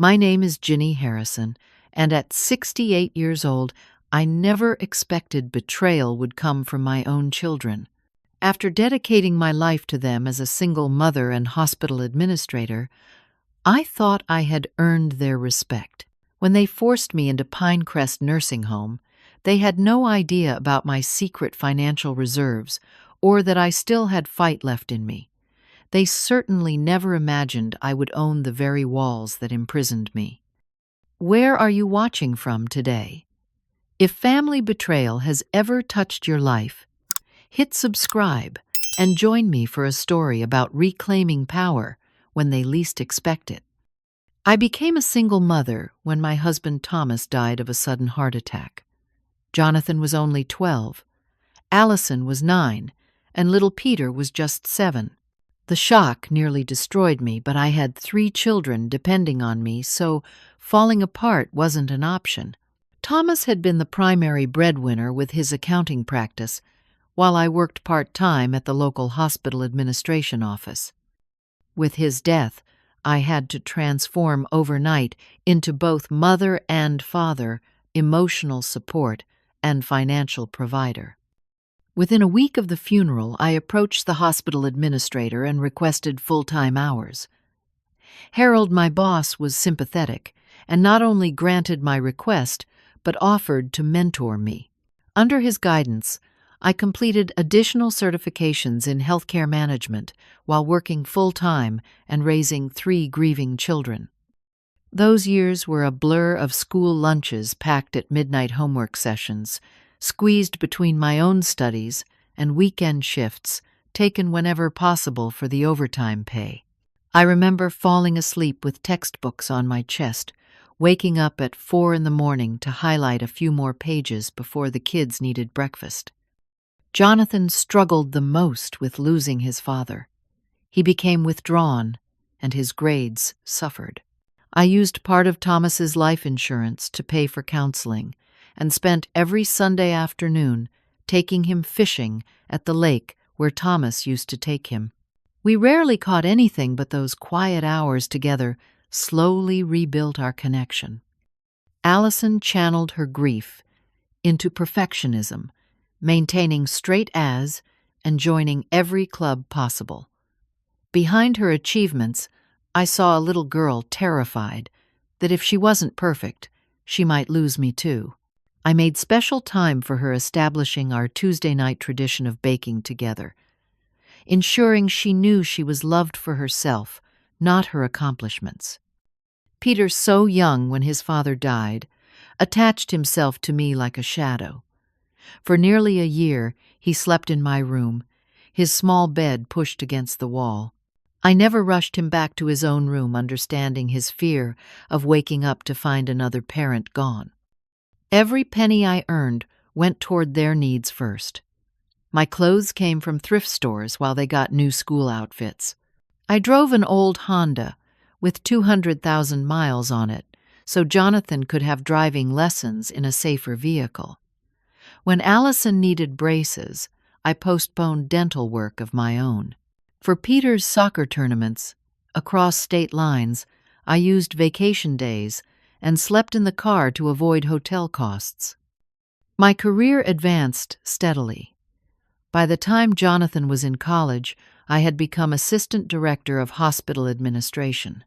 My name is Ginny Harrison, and at 68 years old, I never expected betrayal would come from my own children. After dedicating my life to them as a single mother and hospital administrator, I thought I had earned their respect. When they forced me into Pinecrest Nursing Home, they had no idea about my secret financial reserves or that I still had fight left in me. They certainly never imagined I would own the very walls that imprisoned me. Where are you watching from today? If family betrayal has ever touched your life, hit subscribe and join me for a story about reclaiming power when they least expect it. I became a single mother when my husband Thomas died of a sudden heart attack. Jonathan was only 12, Allison was 9, and little Peter was just 7. The shock nearly destroyed me, but I had 3 children depending on me, so falling apart wasn't an option. Thomas had been the primary breadwinner with his accounting practice, while I worked part-time at the local hospital administration office. With his death, I had to transform overnight into both mother and father, emotional support, and financial provider. Within a week of the funeral, I approached the hospital administrator and requested full-time hours. Harold, my boss, was sympathetic and not only granted my request, but offered to mentor me. Under his guidance, I completed additional certifications in healthcare management while working full-time and raising 3 grieving children. Those years were a blur of school lunches packed at midnight homework sessions, squeezed between my own studies and weekend shifts taken whenever possible for the overtime pay. I remember falling asleep with textbooks on my chest, waking up at 4 in the morning to highlight a few more pages before the kids needed breakfast. Jonathan struggled the most with losing his father. He became withdrawn, and his grades suffered. I used part of Thomas's life insurance to pay for counseling, and spent every Sunday afternoon taking him fishing at the lake where Thomas used to take him. We rarely caught anything, but those quiet hours together slowly rebuilt our connection. Allison channeled her grief into perfectionism, maintaining straight A's and joining every club possible. Behind her achievements, I saw a little girl terrified that if she wasn't perfect, she might lose me too. I made special time for her, establishing our Tuesday night tradition of baking together, ensuring she knew she was loved for herself, not her accomplishments. Peter, so young when his father died, attached himself to me like a shadow. For nearly a year, he slept in my room, his small bed pushed against the wall. I never rushed him back to his own room, understanding his fear of waking up to find another parent gone. Every penny I earned went toward their needs first. My clothes came from thrift stores while they got new school outfits. I drove an old Honda with 200,000 miles on it, so Jonathan could have driving lessons in a safer vehicle. When Allison needed braces, I postponed dental work of my own. For Peter's soccer tournaments, across state lines, I used vacation days and slept in the car to avoid hotel costs. My career advanced steadily. By the time Jonathan was in college, I had become assistant director of hospital administration.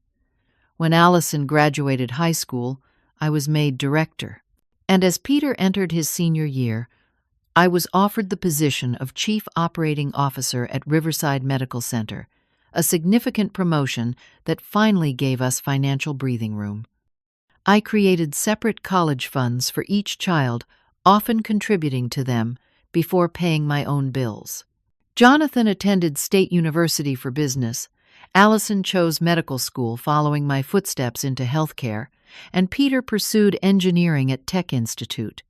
When Allison graduated high school, I was made director. And as Peter entered his senior year, I was offered the position of Chief Operating Officer at Riverside Medical Center, a significant promotion that finally gave us financial breathing room. I created separate college funds for each child, often contributing to them before paying my own bills. Jonathan attended State University for business, Allison chose medical school following my footsteps into healthcare, and Peter pursued engineering at Tech Institute.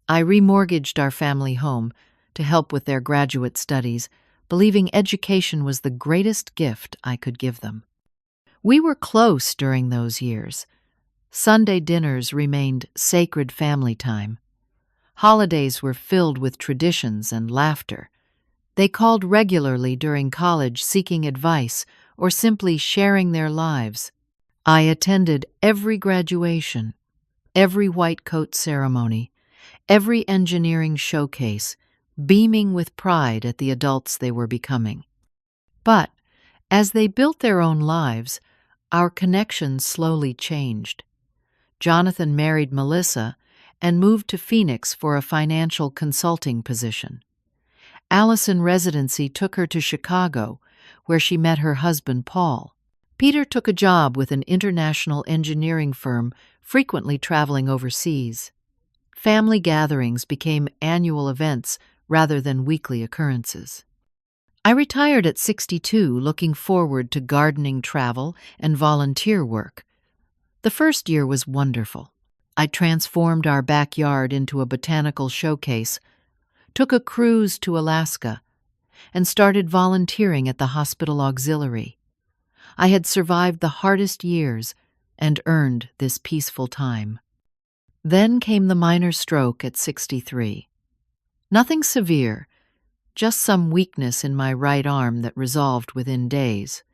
I remortgaged our family home to help with their graduate studies, believing education was the greatest gift I could give them. We were close during those years. Sunday dinners remained sacred family time. Holidays were filled with traditions and laughter. They called regularly during college, seeking advice or simply sharing their lives. I attended every graduation, every white coat ceremony, every engineering showcase, beaming with pride at the adults they were becoming. But as they built their own lives, our connection slowly changed. Jonathan married Melissa and moved to Phoenix for a financial consulting position. Allison residency took her to Chicago, where she met her husband Paul. Peter took a job with an international engineering firm, frequently traveling overseas. Family gatherings became annual events rather than weekly occurrences. I retired at 62, looking forward to gardening travel and volunteer work. The first year was wonderful. I transformed our backyard into a botanical showcase, took a cruise to Alaska, and started volunteering at the hospital auxiliary. I had survived the hardest years and earned this peaceful time. Then came the minor stroke at 63. Nothing severe, just some weakness in my right arm that resolved within days.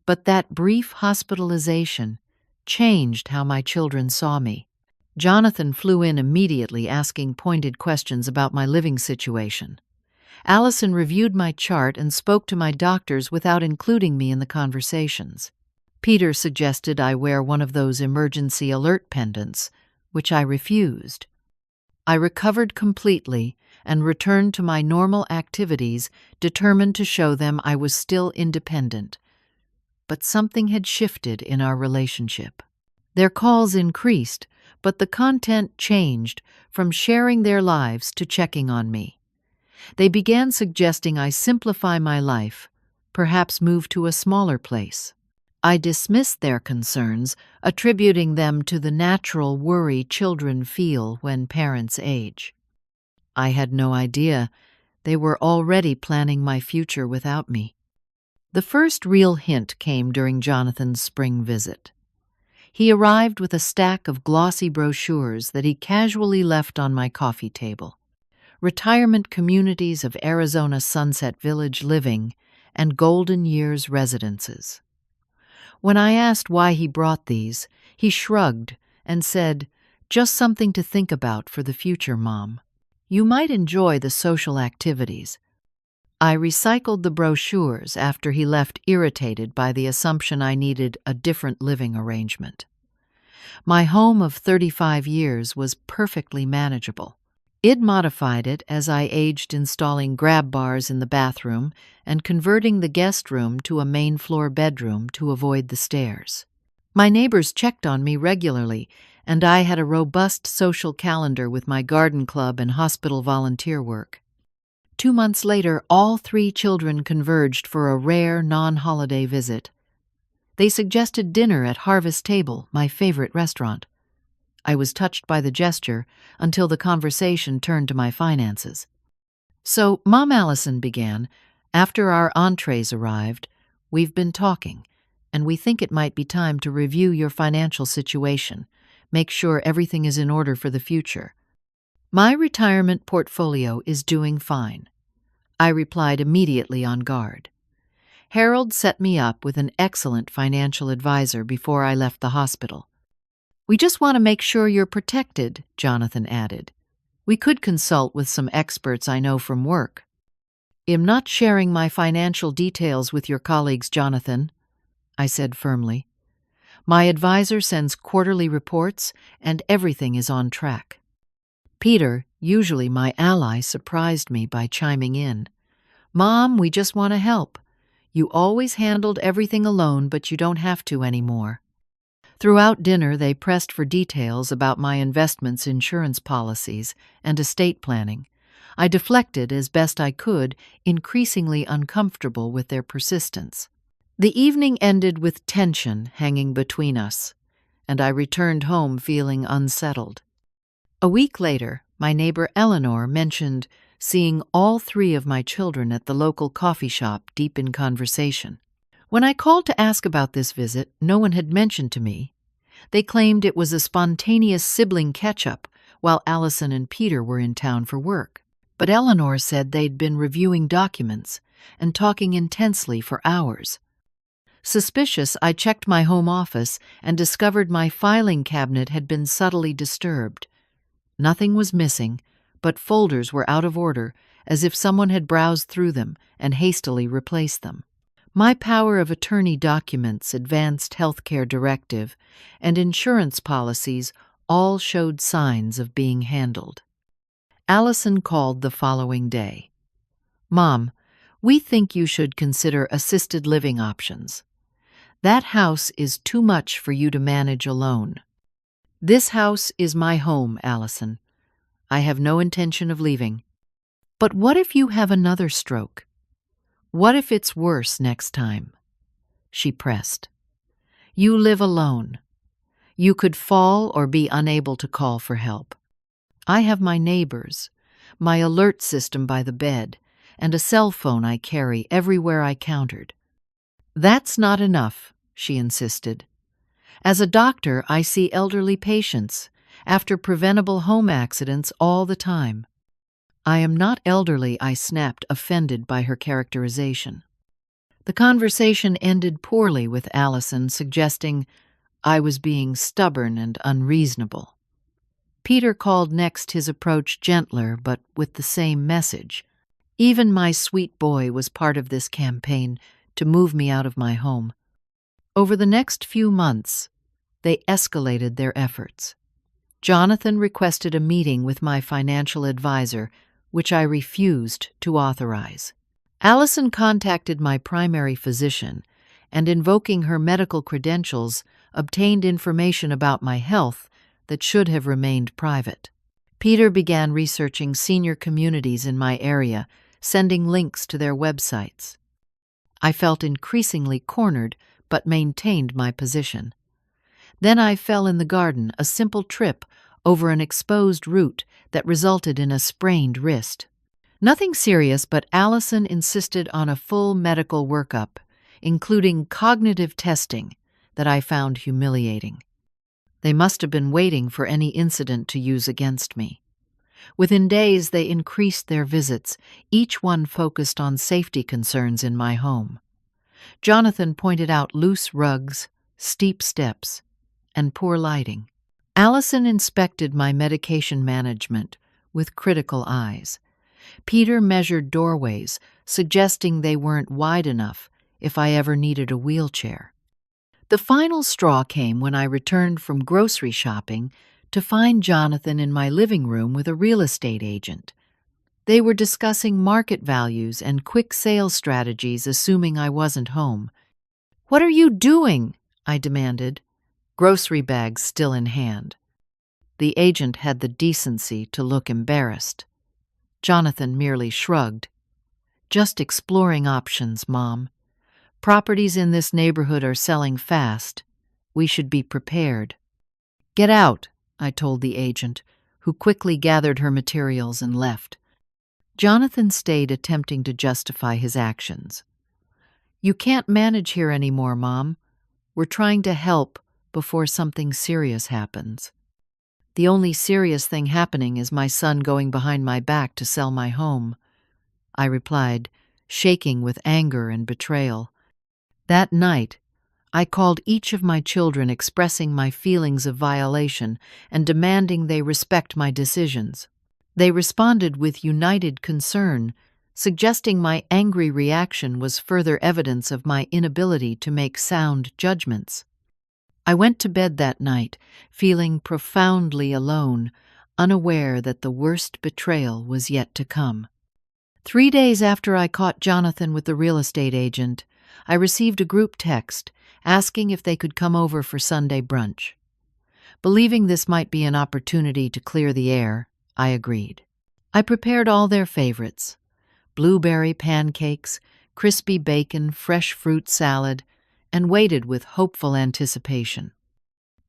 But that brief hospitalization changed how my children saw me. Jonathan flew in immediately, asking pointed questions about my living situation. Allison reviewed my chart and spoke to my doctors without including me in the conversations. Peter suggested I wear one of those emergency alert pendants, which I refused. I recovered completely and returned to my normal activities, determined to show them I was still independent. But something had shifted in our relationship. Their calls increased, but the content changed from sharing their lives to checking on me. They began suggesting I simplify my life, perhaps move to a smaller place. I dismissed their concerns, attributing them to the natural worry children feel when parents age. I had no idea they were already planning my future without me. The first real hint came during Jonathan's spring visit. He arrived with a stack of glossy brochures that he casually left on my coffee table. Retirement Communities of Arizona Sunset Village Living and Golden Years Residences. When I asked why he brought these, he shrugged and said, "Just something to think about for the future, Mom. You might enjoy the social activities." I recycled the brochures after he left, irritated by the assumption I needed a different living arrangement. My home of 35 years was perfectly manageable. It modified it as I aged, installing grab bars in the bathroom and converting the guest room to a main floor bedroom to avoid the stairs. My neighbors checked on me regularly, and I had a robust social calendar with my garden club and hospital volunteer work. 2 months later, all 3 children converged for a rare non-holiday visit. They suggested dinner at Harvest Table, my favorite restaurant. I was touched by the gesture until the conversation turned to my finances. "So, Mom," Allison began, "after our entrees arrived, we've been talking, and we think it might be time to review your financial situation, make sure everything is in order for the future." "My retirement portfolio is doing fine," I replied, immediately on guard. Harold set me up with an excellent financial advisor before I left the hospital. "We just want to make sure you're protected," Jonathan added. "We could consult with some experts I know from work." "I'm not sharing my financial details with your colleagues, Jonathan," I said firmly. "My advisor sends quarterly reports, and everything is on track." Peter, usually my ally, surprised me by chiming in. "Mom, we just want to help. You always handled everything alone, but you don't have to anymore." Throughout dinner, they pressed for details about my investments, insurance policies, and estate planning. I deflected as best I could, increasingly uncomfortable with their persistence. The evening ended with tension hanging between us, and I returned home feeling unsettled. A week later, my neighbor Eleanor mentioned seeing all 3 of my children at the local coffee shop, deep in conversation. When I called to ask about this visit, no one had mentioned to me. They claimed it was a spontaneous sibling catch-up while Allison and Peter were in town for work. But Eleanor said they'd been reviewing documents and talking intensely for hours. Suspicious, I checked my home office and discovered my filing cabinet had been subtly disturbed. Nothing was missing, but folders were out of order, as if someone had browsed through them and hastily replaced them. My power of attorney documents, advanced healthcare directive, and insurance policies all showed signs of being handled. Allison called the following day. "Mom, we think you should consider assisted living options. That house is too much for you to manage alone." "This house is my home, Allison. I have no intention of leaving." "But what if you have another stroke? What if it's worse next time?" She pressed. "You live alone. You could fall or be unable to call for help. I have my neighbors, my alert system by the bed, and a cell phone I carry everywhere I countered." "That's not enough," she insisted. "As a doctor, I see elderly patients after preventable home accidents all the time." "I am not elderly," I snapped, offended by her characterization. The conversation ended poorly, with Allison suggesting I was being stubborn and unreasonable. Peter called next, his approach gentler, but with the same message. Even my sweet boy was part of this campaign to move me out of my home. Over the next few months, they escalated their efforts. Jonathan requested a meeting with my financial advisor, which I refused to authorize. Allison contacted my primary physician and, invoking her medical credentials, obtained information about my health that should have remained private. Peter began researching senior communities in my area, sending links to their websites. I felt increasingly cornered, but maintained my position. Then I fell in the garden, a simple trip over an exposed root that resulted in a sprained wrist. Nothing serious, but Allison insisted on a full medical workup, including cognitive testing, that I found humiliating. They must have been waiting for any incident to use against me. Within days, they increased their visits, each one focused on safety concerns in my home. Jonathan pointed out loose rugs, steep steps, and poor lighting. Allison inspected my medication management with critical eyes. Peter measured doorways, suggesting they weren't wide enough if I ever needed a wheelchair. The final straw came when I returned from grocery shopping to find Jonathan in my living room with a real estate agent. They were discussing market values and quick sales strategies, assuming I wasn't home. "What are you doing?" I demanded, grocery bags still in hand. The agent had the decency to look embarrassed. Jonathan merely shrugged. "Just exploring options, Mom. Properties in this neighborhood are selling fast. We should be prepared." "Get out," I told the agent, who quickly gathered her materials and left. Jonathan stayed, attempting to justify his actions. "You can't manage here anymore, Mom. We're trying to help before something serious happens." "The only serious thing happening is my son going behind my back to sell my home," I replied, shaking with anger and betrayal. That night, I called each of my children, expressing my feelings of violation and demanding they respect my decisions. They responded with united concern, suggesting my angry reaction was further evidence of my inability to make sound judgments. I went to bed that night, feeling profoundly alone, unaware that the worst betrayal was yet to come. 3 days after I caught Jonathan with the real estate agent, I received a group text asking if they could come over for Sunday brunch. Believing this might be an opportunity to clear the air, I agreed. I prepared all their favorites: blueberry pancakes, crispy bacon, fresh fruit salad, and waited with hopeful anticipation.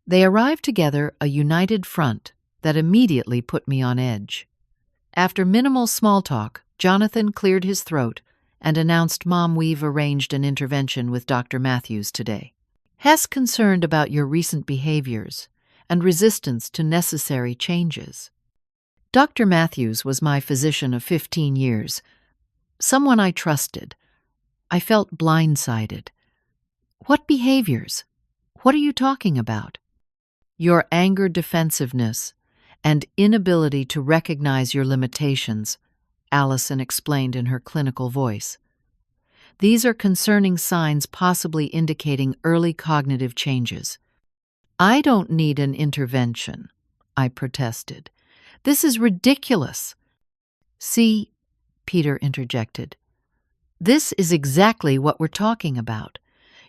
They arrived together, a united front that immediately put me on edge. After minimal small talk, Jonathan cleared his throat and announced, "Mom, we've arranged an intervention with Dr. Matthews today. He's concerned about your recent behaviors and resistance to necessary changes." Dr. Matthews was my physician of 15 years, someone I trusted. I felt blindsided. What behaviors? What are you talking about? Your anger defensiveness and inability to recognize your limitations, Allison explained in her clinical voice. These are concerning signs possibly indicating early cognitive changes. I don't need an intervention, I protested. This is ridiculous. See, Peter interjected. This is exactly what we're talking about.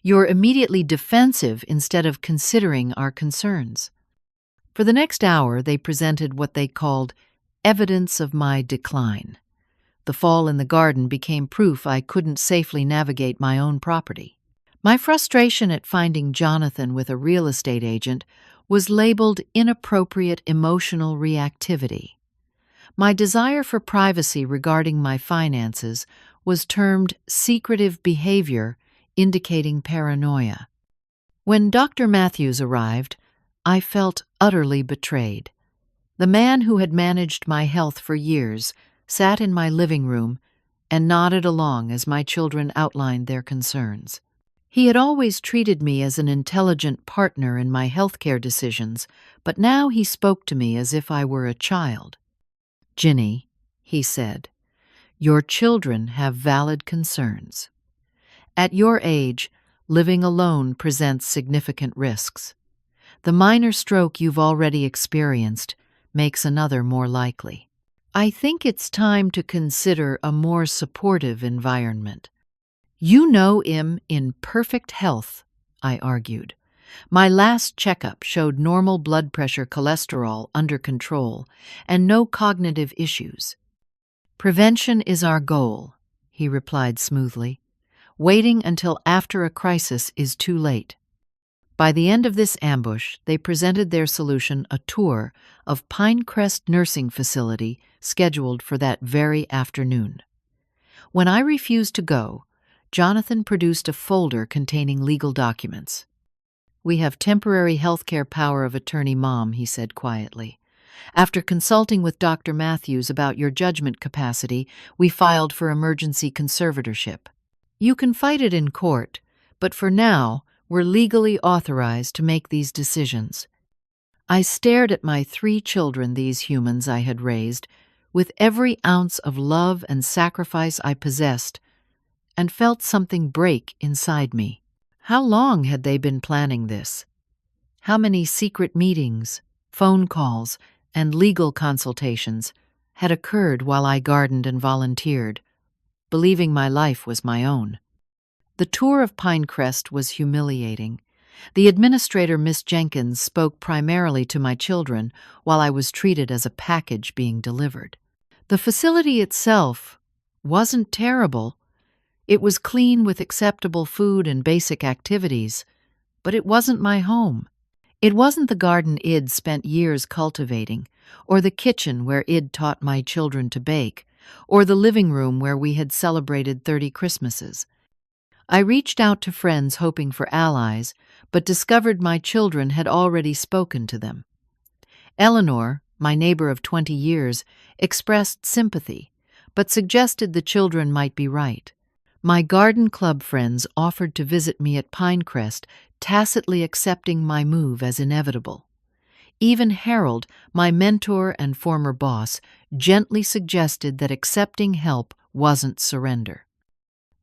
You're immediately defensive instead of considering our concerns. For the next hour, they presented what they called evidence of my decline. The fall in the garden became proof I couldn't safely navigate my own property. My frustration at finding Jonathan with a real estate agent was labeled inappropriate emotional reactivity. My desire for privacy regarding my finances was termed secretive behavior, indicating paranoia. When Dr. Matthews arrived, I felt utterly betrayed. The man who had managed my health for years sat in my living room and nodded along as my children outlined their concerns. He had always treated me as an intelligent partner in my healthcare decisions, but now he spoke to me as if I were a child. "Ginny," he said, "your children have valid concerns. At your age, living alone presents significant risks. The minor stroke you've already experienced makes another more likely. I think it's time to consider a more supportive environment." "You know him in perfect health," I argued. "My last checkup showed normal blood pressure, cholesterol under control, and no cognitive issues." "Prevention is our goal," he replied smoothly. "Waiting until after a crisis is too late." By the end of this ambush, they presented their solution, a tour of Pinecrest Nursing Facility scheduled for that very afternoon. When I refused to go, Jonathan produced a folder containing legal documents. "We have temporary healthcare power of attorney, Mom," he said quietly. "After consulting with Dr. Matthews about your judgment capacity, we filed for emergency conservatorship. You can fight it in court, but for now, we're legally authorized to make these decisions." I stared at my 3 children, these humans I had raised, with every ounce of love and sacrifice I possessed, and felt something break inside me. How long had they been planning this? How many secret meetings, phone calls, and legal consultations had occurred while I gardened and volunteered, believing my life was my own? The tour of Pinecrest was humiliating. The administrator, Miss Jenkins, spoke primarily to my children while I was treated as a package being delivered. The facility itself wasn't terrible. It was clean with acceptable food and basic activities, but it wasn't my home. It wasn't the garden Id spent years cultivating, or the kitchen where Id taught my children to bake, or the living room where we had celebrated 30 Christmases. I reached out to friends hoping for allies, but discovered my children had already spoken to them. Eleanor, my neighbor of 20 years, expressed sympathy, but suggested the children might be right. My garden club friends offered to visit me at Pinecrest, tacitly accepting my move as inevitable. Even Harold, my mentor and former boss, gently suggested that accepting help wasn't surrender.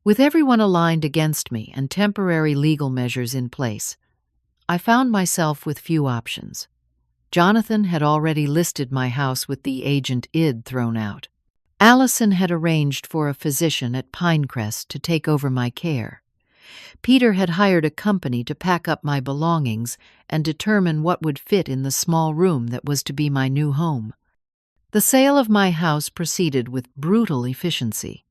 With everyone aligned against me and temporary legal measures in place, I found myself with few options. Jonathan had already listed my house with the agent Id thrown out. Allison had arranged for a physician at Pinecrest to take over my care. Peter had hired a company to pack up my belongings and determine what would fit in the small room that was to be my new home. The sale of my house proceeded with brutal efficiency.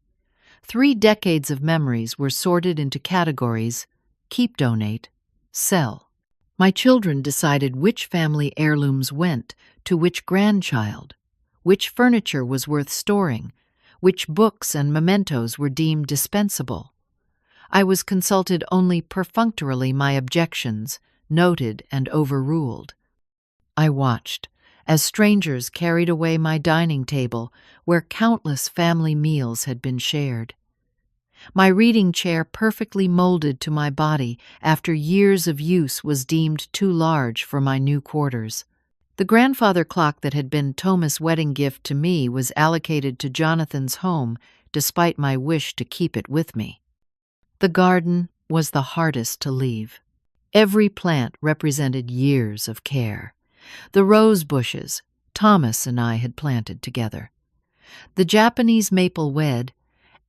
3 decades of memories were sorted into categories: keep, donate, sell. My children decided which family heirlooms went to which grandchild, which furniture was worth storing, which books and mementos were deemed dispensable. I was consulted only perfunctorily, my objections noted and overruled. I watched as strangers carried away my dining table where countless family meals had been shared. My reading chair, perfectly molded to my body after years of use, was deemed too large for my new quarters. The grandfather clock that had been Thomas' wedding gift to me was allocated to Jonathan's home, despite my wish to keep it with me. The garden was the hardest to leave. Every plant represented years of care. The rose bushes Thomas and I had planted together. The Japanese maple wed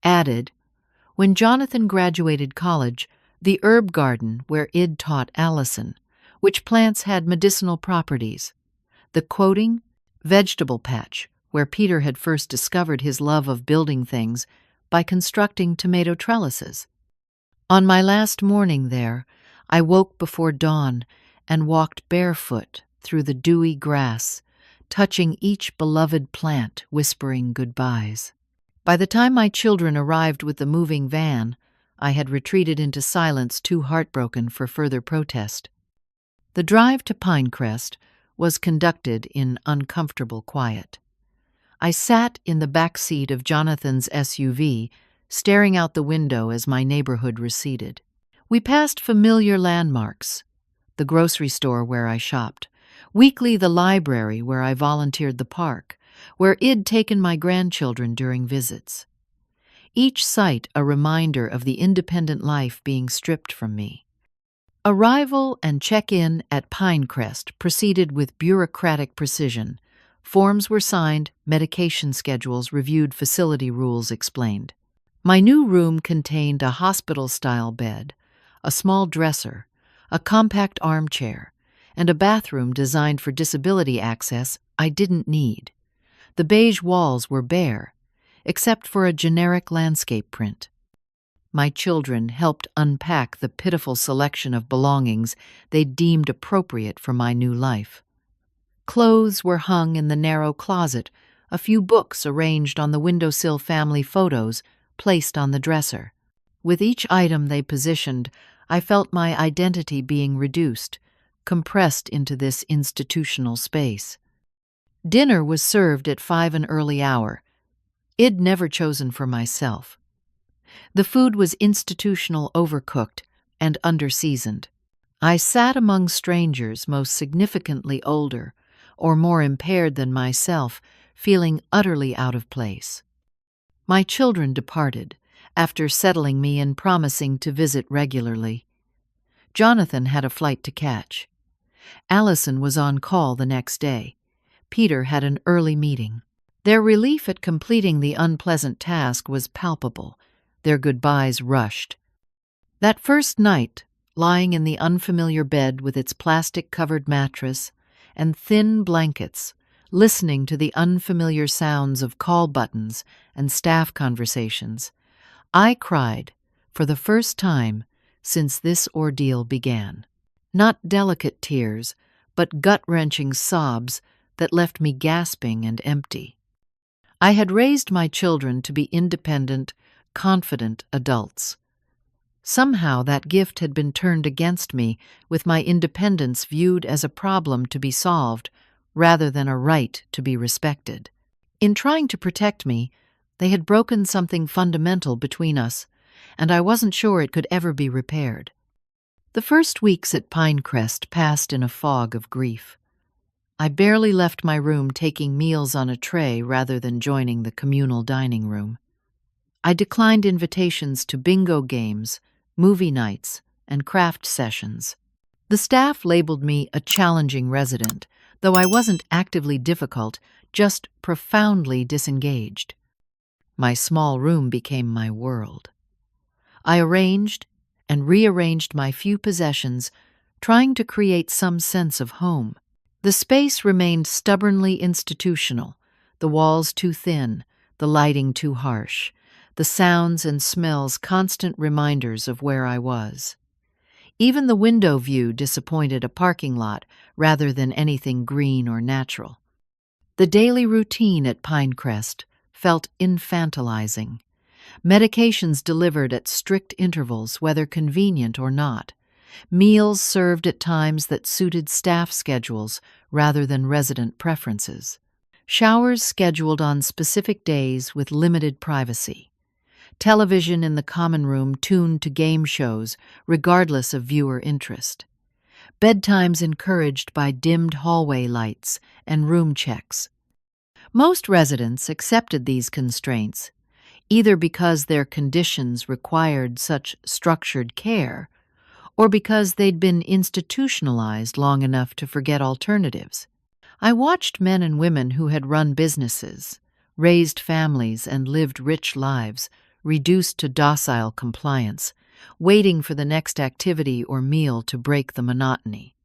added, when Jonathan graduated college, the herb garden where Id taught Allison, which plants had medicinal properties. The quoting vegetable patch, where Peter had first discovered his love of building things by constructing tomato trellises. On my last morning there, I woke before dawn and walked barefoot through the dewy grass, touching each beloved plant, whispering goodbyes. By the time my children arrived with the moving van, I had retreated into silence, too heartbroken for further protest. The drive to Pinecrest was conducted in uncomfortable quiet. I sat in the back seat of Jonathan's SUV, staring out the window as my neighborhood receded. We passed familiar landmarks: the grocery store where I shopped, weekly the library where I volunteered, the park where I'd taken my grandchildren during visits. Each site a reminder of the independent life being stripped from me. Arrival and check-in at Pinecrest proceeded with bureaucratic precision. Forms were signed, medication schedules reviewed, facility rules explained. My new room contained a hospital-style bed, a small dresser, a compact armchair, and a bathroom designed for disability access I didn't need. The beige walls were bare, except for a generic landscape print. My children helped unpack the pitiful selection of belongings they deemed appropriate for my new life. Clothes were hung in the narrow closet, a few books arranged on the windowsill, family photos placed on the dresser. With each item they positioned, I felt my identity being reduced, compressed into this institutional space. Dinner was served at 5 an early hour. I'd never chosen for myself. The food was institutional, overcooked, and underseasoned. I sat among strangers, most significantly older or more impaired than myself, feeling utterly out of place. My children departed, after settling me and promising to visit regularly. Jonathan had a flight to catch. Allison was on call the next day. Peter had an early meeting. Their relief at completing the unpleasant task was palpable. Their goodbyes rushed. That first night, lying in the unfamiliar bed with its plastic-covered mattress and thin blankets, listening to the unfamiliar sounds of call buttons and staff conversations, I cried for the first time since this ordeal began. Not delicate tears, but gut-wrenching sobs that left me gasping and empty. I had raised my children to be independent, confident adults. Somehow that gift had been turned against me, with my independence viewed as a problem to be solved rather than a right to be respected. In trying to protect me, they had broken something fundamental between us, and I wasn't sure it could ever be repaired. The first weeks at Pinecrest passed in a fog of grief. I barely left my room, taking meals on a tray rather than joining the communal dining room. I declined invitations to bingo games, movie nights, and craft sessions. The staff labeled me a challenging resident, though I wasn't actively difficult, just profoundly disengaged. My small room became my world. I arranged and rearranged my few possessions, trying to create some sense of home. The space remained stubbornly institutional, the walls too thin, the lighting too harsh, the sounds and smells constant reminders of where I was. Even the window view disappointed, a parking lot rather than anything green or natural. The daily routine at Pinecrest felt infantilizing. Medications delivered at strict intervals, whether convenient or not. Meals served at times that suited staff schedules rather than resident preferences. Showers scheduled on specific days with limited privacy. television in the common room tuned to game shows, regardless of viewer interest. Bedtimes encouraged by dimmed hallway lights and room checks. Most residents accepted these constraints, either because their conditions required such structured care, or because they'd been institutionalized long enough to forget alternatives. I watched men and women who had run businesses, raised families, and lived rich lives, reduced to docile compliance, waiting for the next activity or meal to break the monotony.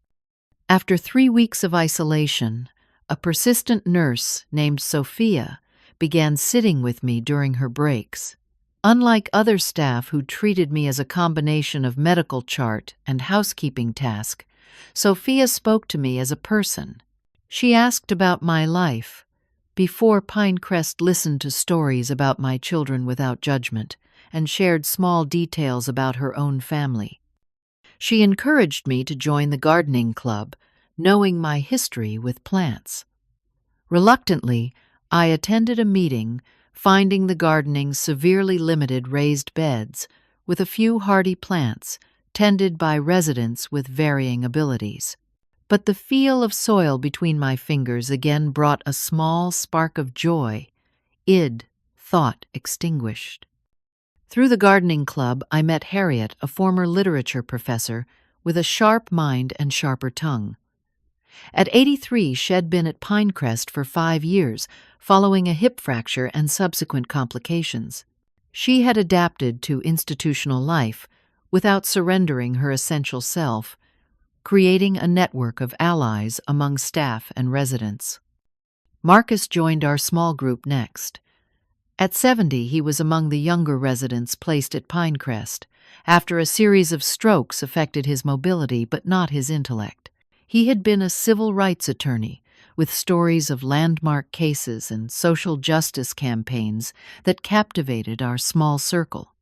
After 3 weeks of isolation, a persistent nurse named Sophia began sitting with me during her breaks. Unlike other staff who treated me as a combination of medical chart and housekeeping task, Sophia spoke to me as a person. She asked about my life. Before Pinecrest listened to stories about my children without judgment and shared small details about her own family. She encouraged me to join the gardening club, knowing my history with plants. Reluctantly, I attended a meeting, finding the gardening severely limited raised beds with a few hardy plants tended by residents with varying abilities. But the feel of soil between my fingers again brought a small spark of joy, thought extinguished. Through the gardening club, I met Harriet, a former literature professor with a sharp mind and sharper tongue. At 83, she'd been at Pinecrest for 5 years, following a hip fracture and subsequent complications. She had adapted to institutional life without surrendering her essential self, creating a network of allies among staff and residents. Marcus joined our small group next. At 70, he was among the younger residents placed at Pinecrest, after a series of strokes affected his mobility but not his intellect. He had been a civil rights attorney, with stories of landmark cases and social justice campaigns that captivated our small circle.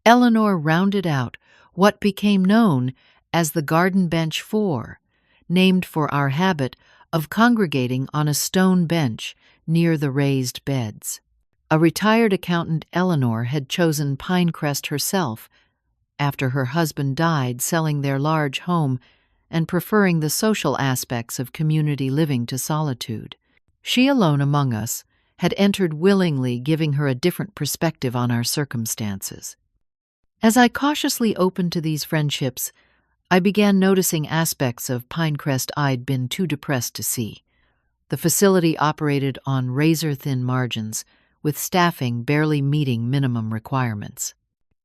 Eleanor rounded out what became known as the Garden Bench 4, named for our habit of congregating on a stone bench near the raised beds. A retired accountant, Eleanor, had chosen Pinecrest herself after her husband died, selling their large home and preferring the social aspects of community living to solitude. She alone among us had entered willingly, giving her a different perspective on our circumstances. As I cautiously opened to these friendships, I began noticing aspects of Pinecrest I'd been too depressed to see. The facility operated on razor-thin margins, with staffing barely meeting minimum requirements.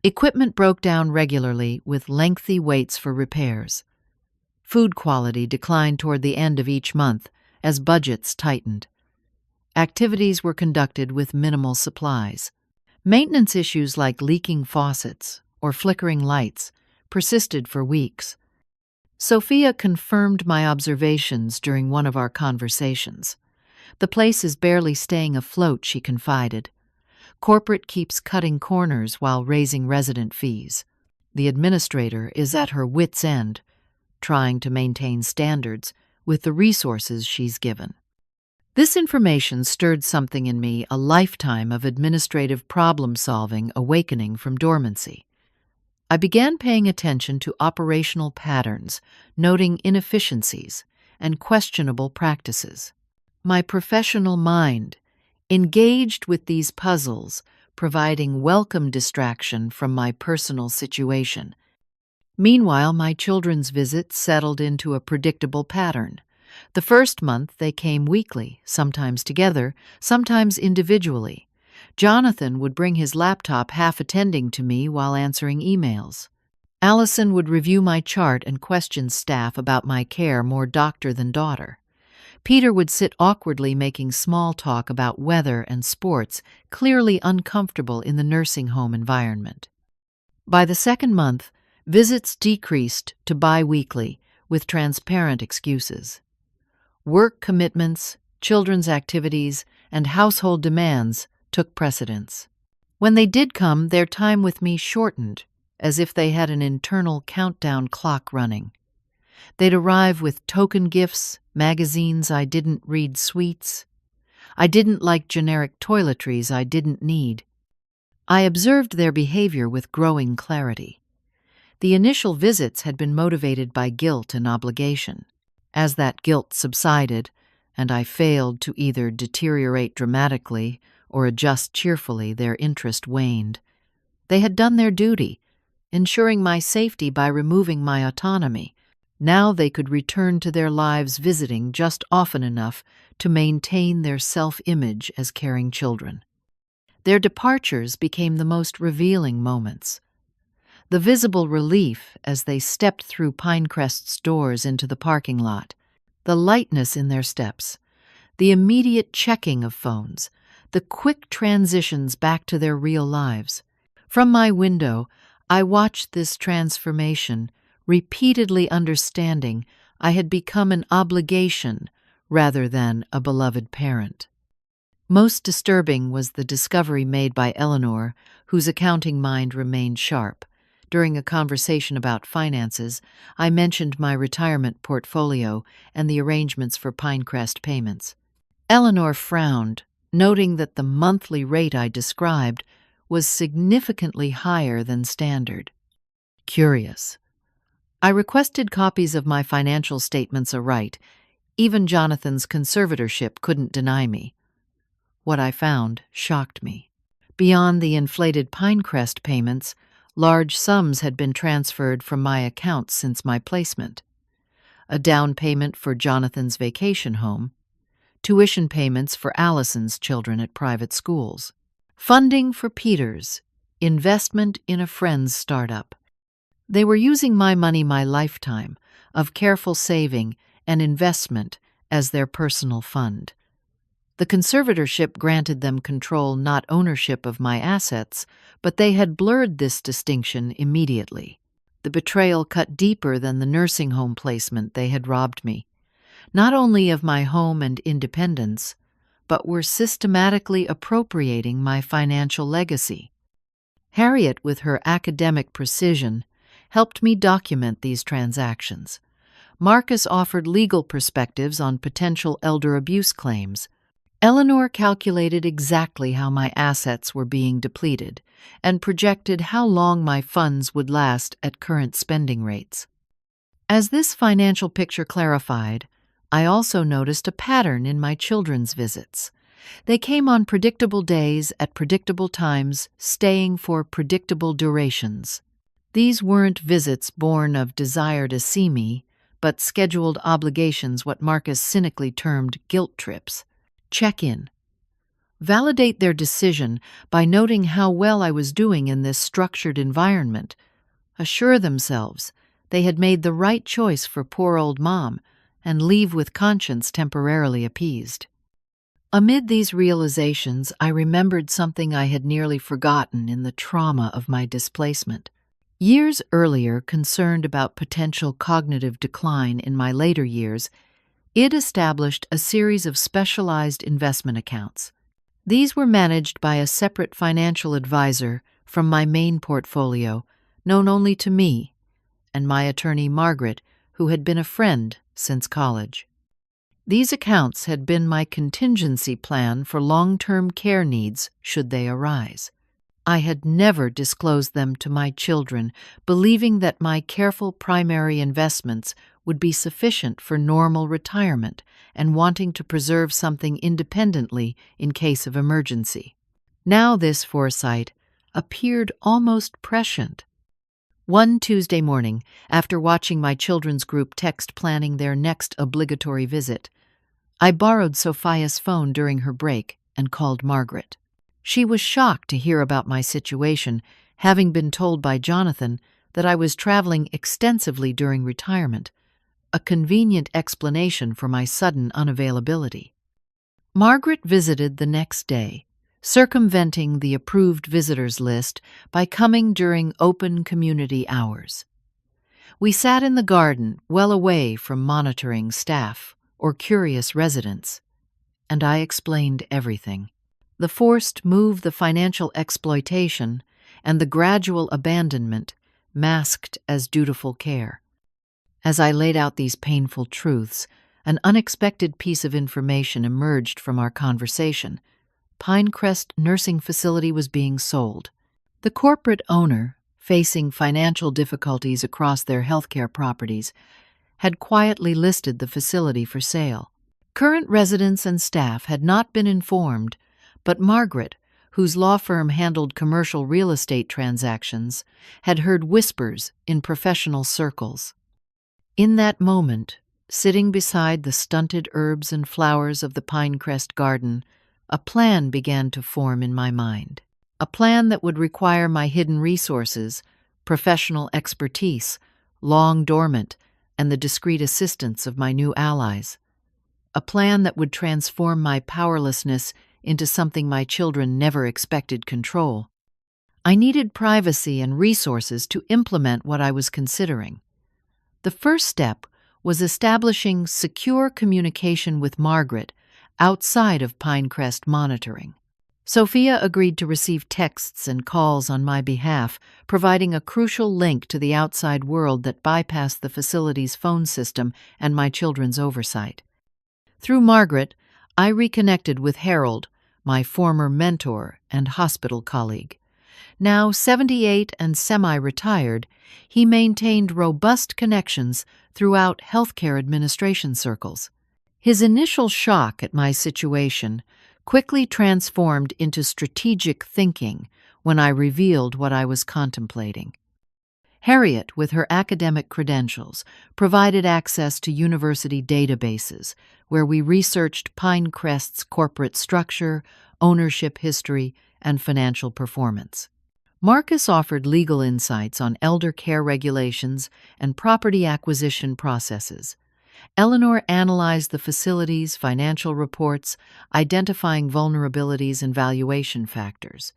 Equipment broke down regularly, with lengthy waits for repairs. Food quality declined toward the end of each month as budgets tightened. Activities were conducted with minimal supplies. Maintenance issues like leaking faucets or flickering lights persisted for weeks. Sophia confirmed my observations during one of our conversations. "The place is barely staying afloat," she confided. "Corporate keeps cutting corners while raising resident fees. The administrator is at her wit's end, trying to maintain standards with the resources she's given." This information stirred something in me, a lifetime of administrative problem-solving awakening from dormancy. I began paying attention to operational patterns, noting inefficiencies and questionable practices. My professional mind engaged with these puzzles, providing welcome distraction from my personal situation. Meanwhile, my children's visits settled into a predictable pattern. The first month they came weekly, sometimes together, sometimes individually. Jonathan would bring his laptop, half attending to me while answering emails. Allison would review my chart and question staff about my care, more doctor than daughter. Peter would sit awkwardly making small talk about weather and sports, clearly uncomfortable in the nursing home environment. By the second month, visits decreased to bi-weekly, with transparent excuses. Work commitments, children's activities, and household demands took precedence. When they did come, their time with me shortened, as if they had an internal countdown clock running. They'd arrive with token gifts, magazines I didn't read, sweets. I didn't like generic toiletries I didn't need. I observed their behavior with growing clarity. The initial visits had been motivated by guilt and obligation. As that guilt subsided, and I failed to either deteriorate dramatically or adjust cheerfully, their interest waned. They had done their duty, ensuring my safety by removing my autonomy. Now they could return to their lives visiting just often enough to maintain their self-image as caring children. Their departures became the most revealing moments. The visible relief as they stepped through Pinecrest's doors into the parking lot, the lightness in their steps, the immediate checking of phones, the quick transitions back to their real lives. From my window, I watched this transformation, repeatedly understanding I had become an obligation rather than a beloved parent. Most disturbing was the discovery made by Eleanor, whose accounting mind remained sharp. During a conversation about finances, I mentioned my retirement portfolio and the arrangements for Pinecrest payments. Eleanor frowned, noting that the monthly rate I described was significantly higher than standard. Curious. I requested copies of my financial statements aright. Even Jonathan's conservatorship couldn't deny me. What I found shocked me. Beyond the inflated Pinecrest payments, large sums had been transferred from my account since my placement. A down payment for Jonathan's vacation home, tuition payments for Allison's children at private schools, funding for Peter's, investment in a friend's startup. They were using my money my lifetime of careful saving and investment as their personal fund. The conservatorship granted them control, not ownership of my assets, but they had blurred this distinction immediately. The betrayal cut deeper than the nursing home placement they had robbed me, not only of my home and independence, but were systematically appropriating my financial legacy. Harriet, with her academic precision, helped me document these transactions. Marcus offered legal perspectives on potential elder abuse claims. Eleanor calculated exactly how my assets were being depleted and projected how long my funds would last at current spending rates. As this financial picture clarified, I also noticed a pattern in my children's visits. They came on predictable days at predictable times, staying for predictable durations. These weren't visits born of desire to see me, but scheduled obligations, what Marcus cynically termed guilt trips. Check in. Validate their decision by noting how well I was doing in this structured environment. Assure themselves they had made the right choice for poor old Mom, and leave with conscience temporarily appeased. Amid these realizations, I remembered something I had nearly forgotten in the trauma of my displacement. Years earlier, concerned about potential cognitive decline in my later years, it established a series of specialized investment accounts. These were managed by a separate financial advisor from my main portfolio, known only to me, and my attorney Margaret, who had been a friend since college. These accounts had been my contingency plan for long-term care needs should they arise. I had never disclosed them to my children, believing that my careful primary investments would be sufficient for normal retirement and wanting to preserve something independently in case of emergency. Now this foresight appeared almost prescient. One Tuesday morning, after watching my children's group text planning their next obligatory visit, I borrowed Sophia's phone during her break and called Margaret. She was shocked to hear about my situation, having been told by Jonathan that I was traveling extensively during retirement, a convenient explanation for my sudden unavailability. Margaret visited the next day, circumventing the approved visitors list by coming during open community hours. We sat in the garden, well away from monitoring staff or curious residents, and I explained everything. The forced move, the financial exploitation, and the gradual abandonment masked as dutiful care. As I laid out these painful truths, an unexpected piece of information emerged from our conversation. Pinecrest Nursing Facility was being sold. The corporate owner, facing financial difficulties across their healthcare properties, had quietly listed the facility for sale. Current residents and staff had not been informed, but Margaret, whose law firm handled commercial real estate transactions, had heard whispers in professional circles. In that moment, sitting beside the stunted herbs and flowers of the Pinecrest garden, a plan began to form in my mind. A plan that would require my hidden resources, professional expertise, long dormant, and the discreet assistance of my new allies. A plan that would transform my powerlessness into something my children never expected control. I needed privacy and resources to implement what I was considering. The first step was establishing secure communication with Margaret outside of Pinecrest monitoring. Sophia agreed to receive texts and calls on my behalf, providing a crucial link to the outside world that bypassed the facility's phone system and my children's oversight. Through Margaret, I reconnected with Harold, my former mentor and hospital colleague. Now 78 and semi-retired, he maintained robust connections throughout healthcare administration circles. His initial shock at my situation quickly transformed into strategic thinking when I revealed what I was contemplating. Harriet, with her academic credentials, provided access to university databases where we researched Pinecrest's corporate structure, ownership history, and financial performance. Marcus offered legal insights on elder care regulations and property acquisition processes. Eleanor analyzed the facility's financial reports, identifying vulnerabilities and valuation factors.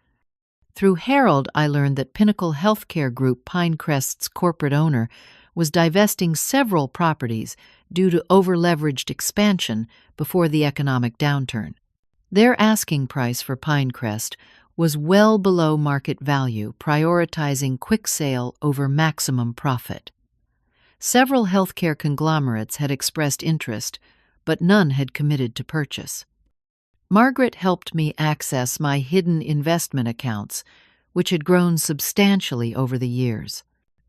Through Harold, I learned that Pinnacle Healthcare Group, Pinecrest's corporate owner, was divesting several properties due to over-leveraged expansion before the economic downturn. Their asking price for Pinecrest was well below market value, prioritizing quick sale over maximum profit. Several healthcare conglomerates had expressed interest, but none had committed to purchase. Margaret helped me access my hidden investment accounts, which had grown substantially over the years.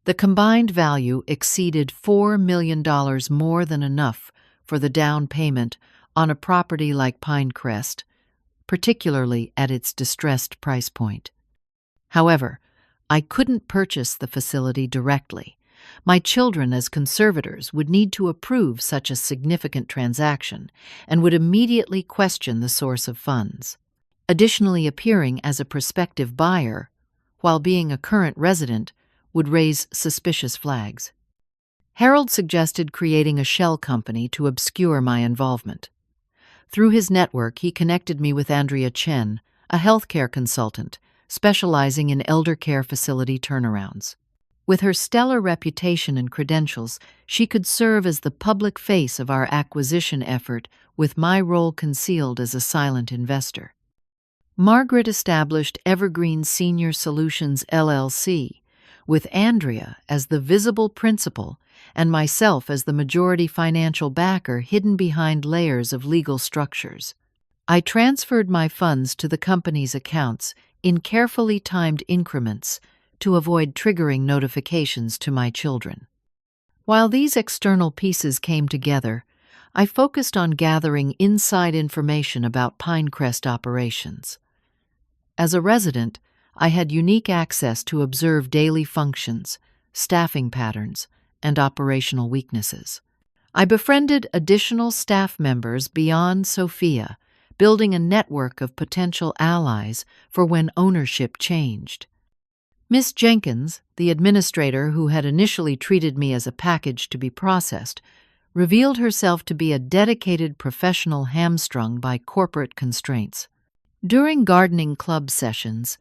The combined value exceeded $4 million, more than enough for the down payment on a property like Pinecrest, particularly at its distressed price point. However, I couldn't purchase the facility directly. My children, as conservators, would need to approve such a significant transaction and would immediately question the source of funds. Additionally, appearing as a prospective buyer, while being a current resident, would raise suspicious flags. Harold suggested creating a shell company to obscure my involvement. Through his network, he connected me with Andrea Chen, a healthcare consultant specializing in elder care facility turnarounds. With her stellar reputation and credentials, she could serve as the public face of our acquisition effort, with my role concealed as a silent investor. Margaret established Evergreen Senior Solutions LLC, with Andrea as the visible principal and myself as the majority financial backer hidden behind layers of legal structures. I transferred my funds to the company's accounts in carefully timed increments to avoid triggering notifications to my children. While these external pieces came together, I focused on gathering inside information about Pinecrest operations. As a resident, I had unique access to observe daily functions, staffing patterns, and operational weaknesses. I befriended additional staff members beyond Sophia, building a network of potential allies for when ownership changed. Miss Jenkins, the administrator who had initially treated me as a package to be processed, revealed herself to be a dedicated professional hamstrung by corporate constraints. During gardening club sessions,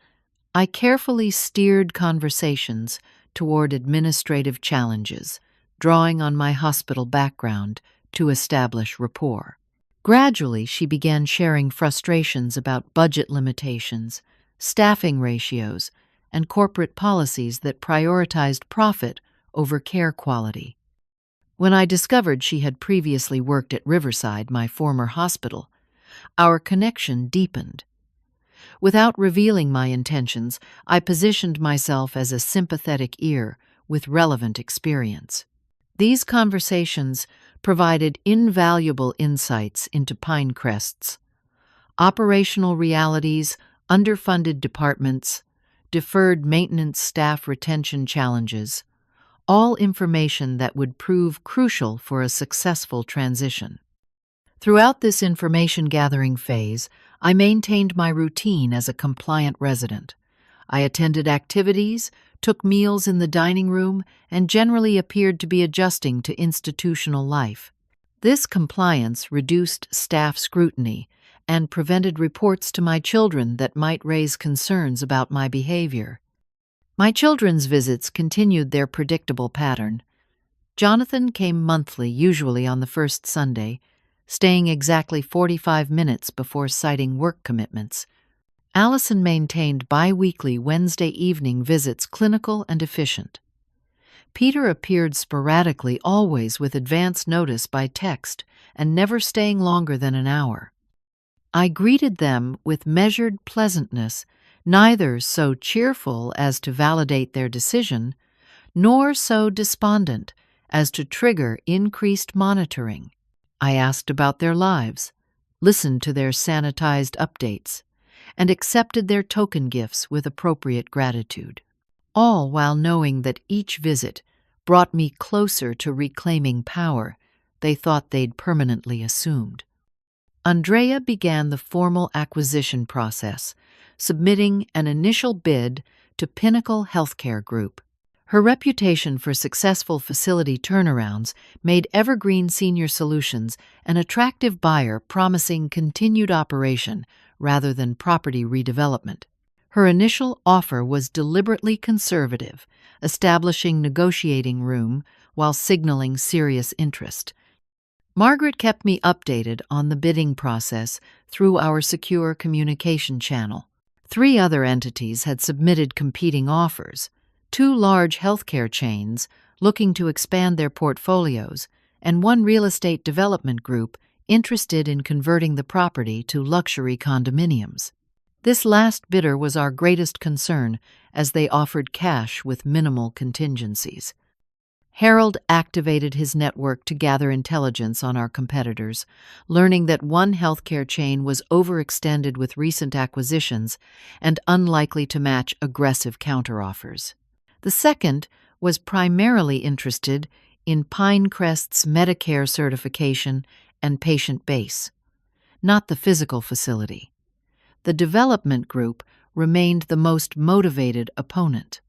I carefully steered conversations toward administrative challenges, drawing on my hospital background to establish rapport. Gradually, she began sharing frustrations about budget limitations, staffing ratios, and corporate policies that prioritized profit over care quality. When I discovered she had previously worked at Riverside, my former hospital, our connection deepened. Without revealing my intentions, I positioned myself as a sympathetic ear with relevant experience. These conversations provided invaluable insights into Pinecrest's operational realities, underfunded departments, deferred maintenance staff retention challenges, all information that would prove crucial for a successful transition. Throughout this information gathering phase, I maintained my routine as a compliant resident. I attended activities, took meals in the dining room, and generally appeared to be adjusting to institutional life. This compliance reduced staff scrutiny and prevented reports to my children that might raise concerns about my behavior. My children's visits continued their predictable pattern. Jonathan came monthly, usually on the first Sunday, staying exactly 45 minutes before citing work commitments. Allison maintained bi-weekly Wednesday evening visits, clinical and efficient. Peter appeared sporadically, always with advance notice by text, and never staying longer than an hour. I greeted them with measured pleasantness, neither so cheerful as to validate their decision, nor so despondent as to trigger increased monitoring. I asked about their lives, listened to their sanitized updates, and accepted their token gifts with appropriate gratitude, all while knowing that each visit brought me closer to reclaiming power they thought they'd permanently assumed. Andrea began the formal acquisition process, submitting an initial bid to Pinnacle Healthcare Group. Her reputation for successful facility turnarounds made Evergreen Senior Solutions an attractive buyer, promising continued operation rather than property redevelopment. Her initial offer was deliberately conservative, establishing negotiating room while signaling serious interest. Margaret kept me updated on the bidding process through our secure communication channel. 3 other entities had submitted competing offers: 2 large healthcare chains looking to expand their portfolios, and 1 real estate development group interested in converting the property to luxury condominiums. This last bidder was our greatest concern, as they offered cash with minimal contingencies. Harold activated his network to gather intelligence on our competitors, learning that one healthcare chain was overextended with recent acquisitions and unlikely to match aggressive counteroffers. The second was primarily interested in Pinecrest's Medicare certification and patient base, not the physical facility. The development group remained the most motivated opponent.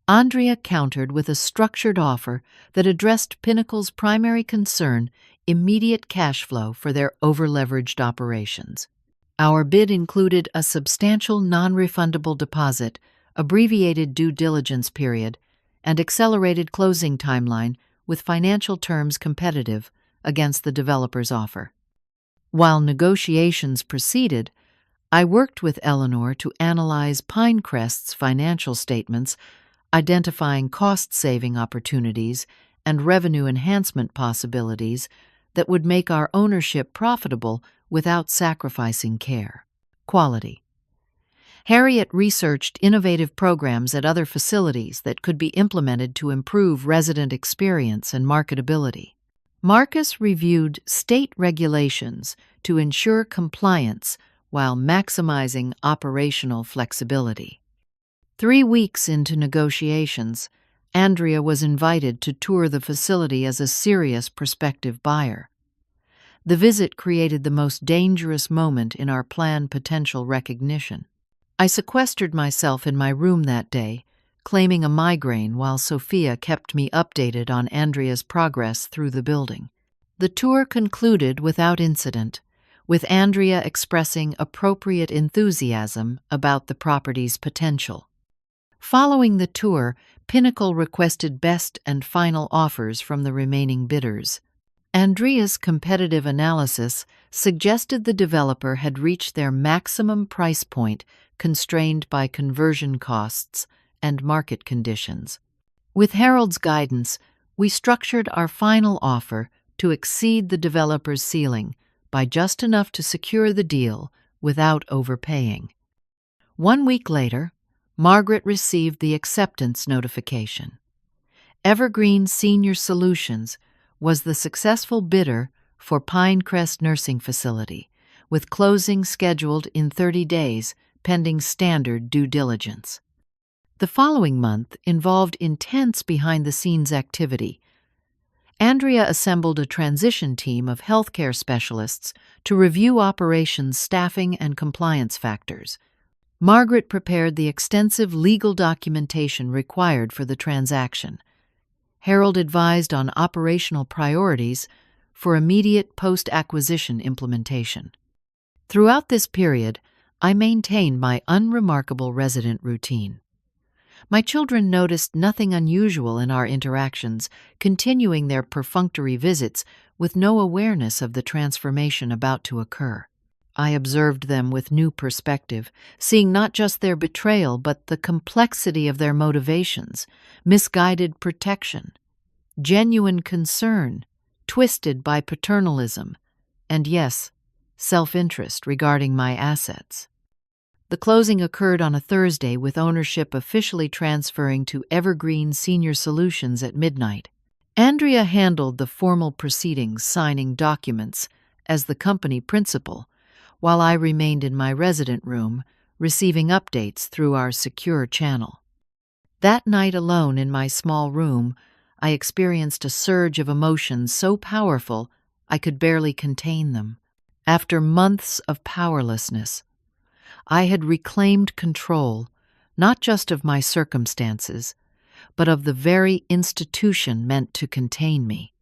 Andrea countered with a structured offer that addressed Pinnacle's primary concern: immediate cash flow for their over-leveraged operations. Our bid included a substantial non-refundable deposit, abbreviated due diligence period, and accelerated closing timeline with financial terms competitive against the developer's offer. While negotiations proceeded, I worked with Eleanor to analyze Pinecrest's financial statements, identifying cost-saving opportunities and revenue enhancement possibilities that would make our ownership profitable without sacrificing care. Quality. Harriet researched innovative programs at other facilities that could be implemented to improve resident experience and marketability. Marcus reviewed state regulations to ensure compliance while maximizing operational flexibility. 3 weeks into negotiations, Andrea was invited to tour the facility as a serious prospective buyer. The visit created the most dangerous moment in our planned potential recognition. I sequestered myself in my room that day, claiming a migraine while Sophia kept me updated on Andrea's progress through the building. The tour concluded without incident, with Andrea expressing appropriate enthusiasm about the property's potential. Following the tour, Pinnacle requested best and final offers from the remaining bidders. Andrea's competitive analysis suggested the developer had reached their maximum price point, constrained by conversion costs and market conditions. With Harold's guidance, we structured our final offer to exceed the developer's ceiling by just enough to secure the deal without overpaying. 1 week later, Margaret received the acceptance notification. Evergreen Senior Solutions was the successful bidder for Pinecrest Nursing Facility, with closing scheduled in 30 days pending standard due diligence. The following month involved intense behind-the-scenes activity. Andrea assembled a transition team of healthcare specialists to review operations staffing and compliance factors. Margaret prepared the extensive legal documentation required for the transaction. Harold advised on operational priorities for immediate post-acquisition implementation. Throughout this period, I maintained my unremarkable resident routine. My children noticed nothing unusual in our interactions, continuing their perfunctory visits with no awareness of the transformation about to occur. I observed them with new perspective, seeing not just their betrayal but the complexity of their motivations, misguided protection, genuine concern, twisted by paternalism, and yes, self-interest regarding my assets. The closing occurred on a Thursday, with ownership officially transferring to Evergreen Senior Solutions at midnight. Andrea handled the formal proceedings, signing documents as the company principal, while I remained in my resident room, receiving updates through our secure channel. That night alone in my small room, I experienced a surge of emotions so powerful I could barely contain them. After months of powerlessness, I had reclaimed control, not just of my circumstances, but of the very institution meant to contain me.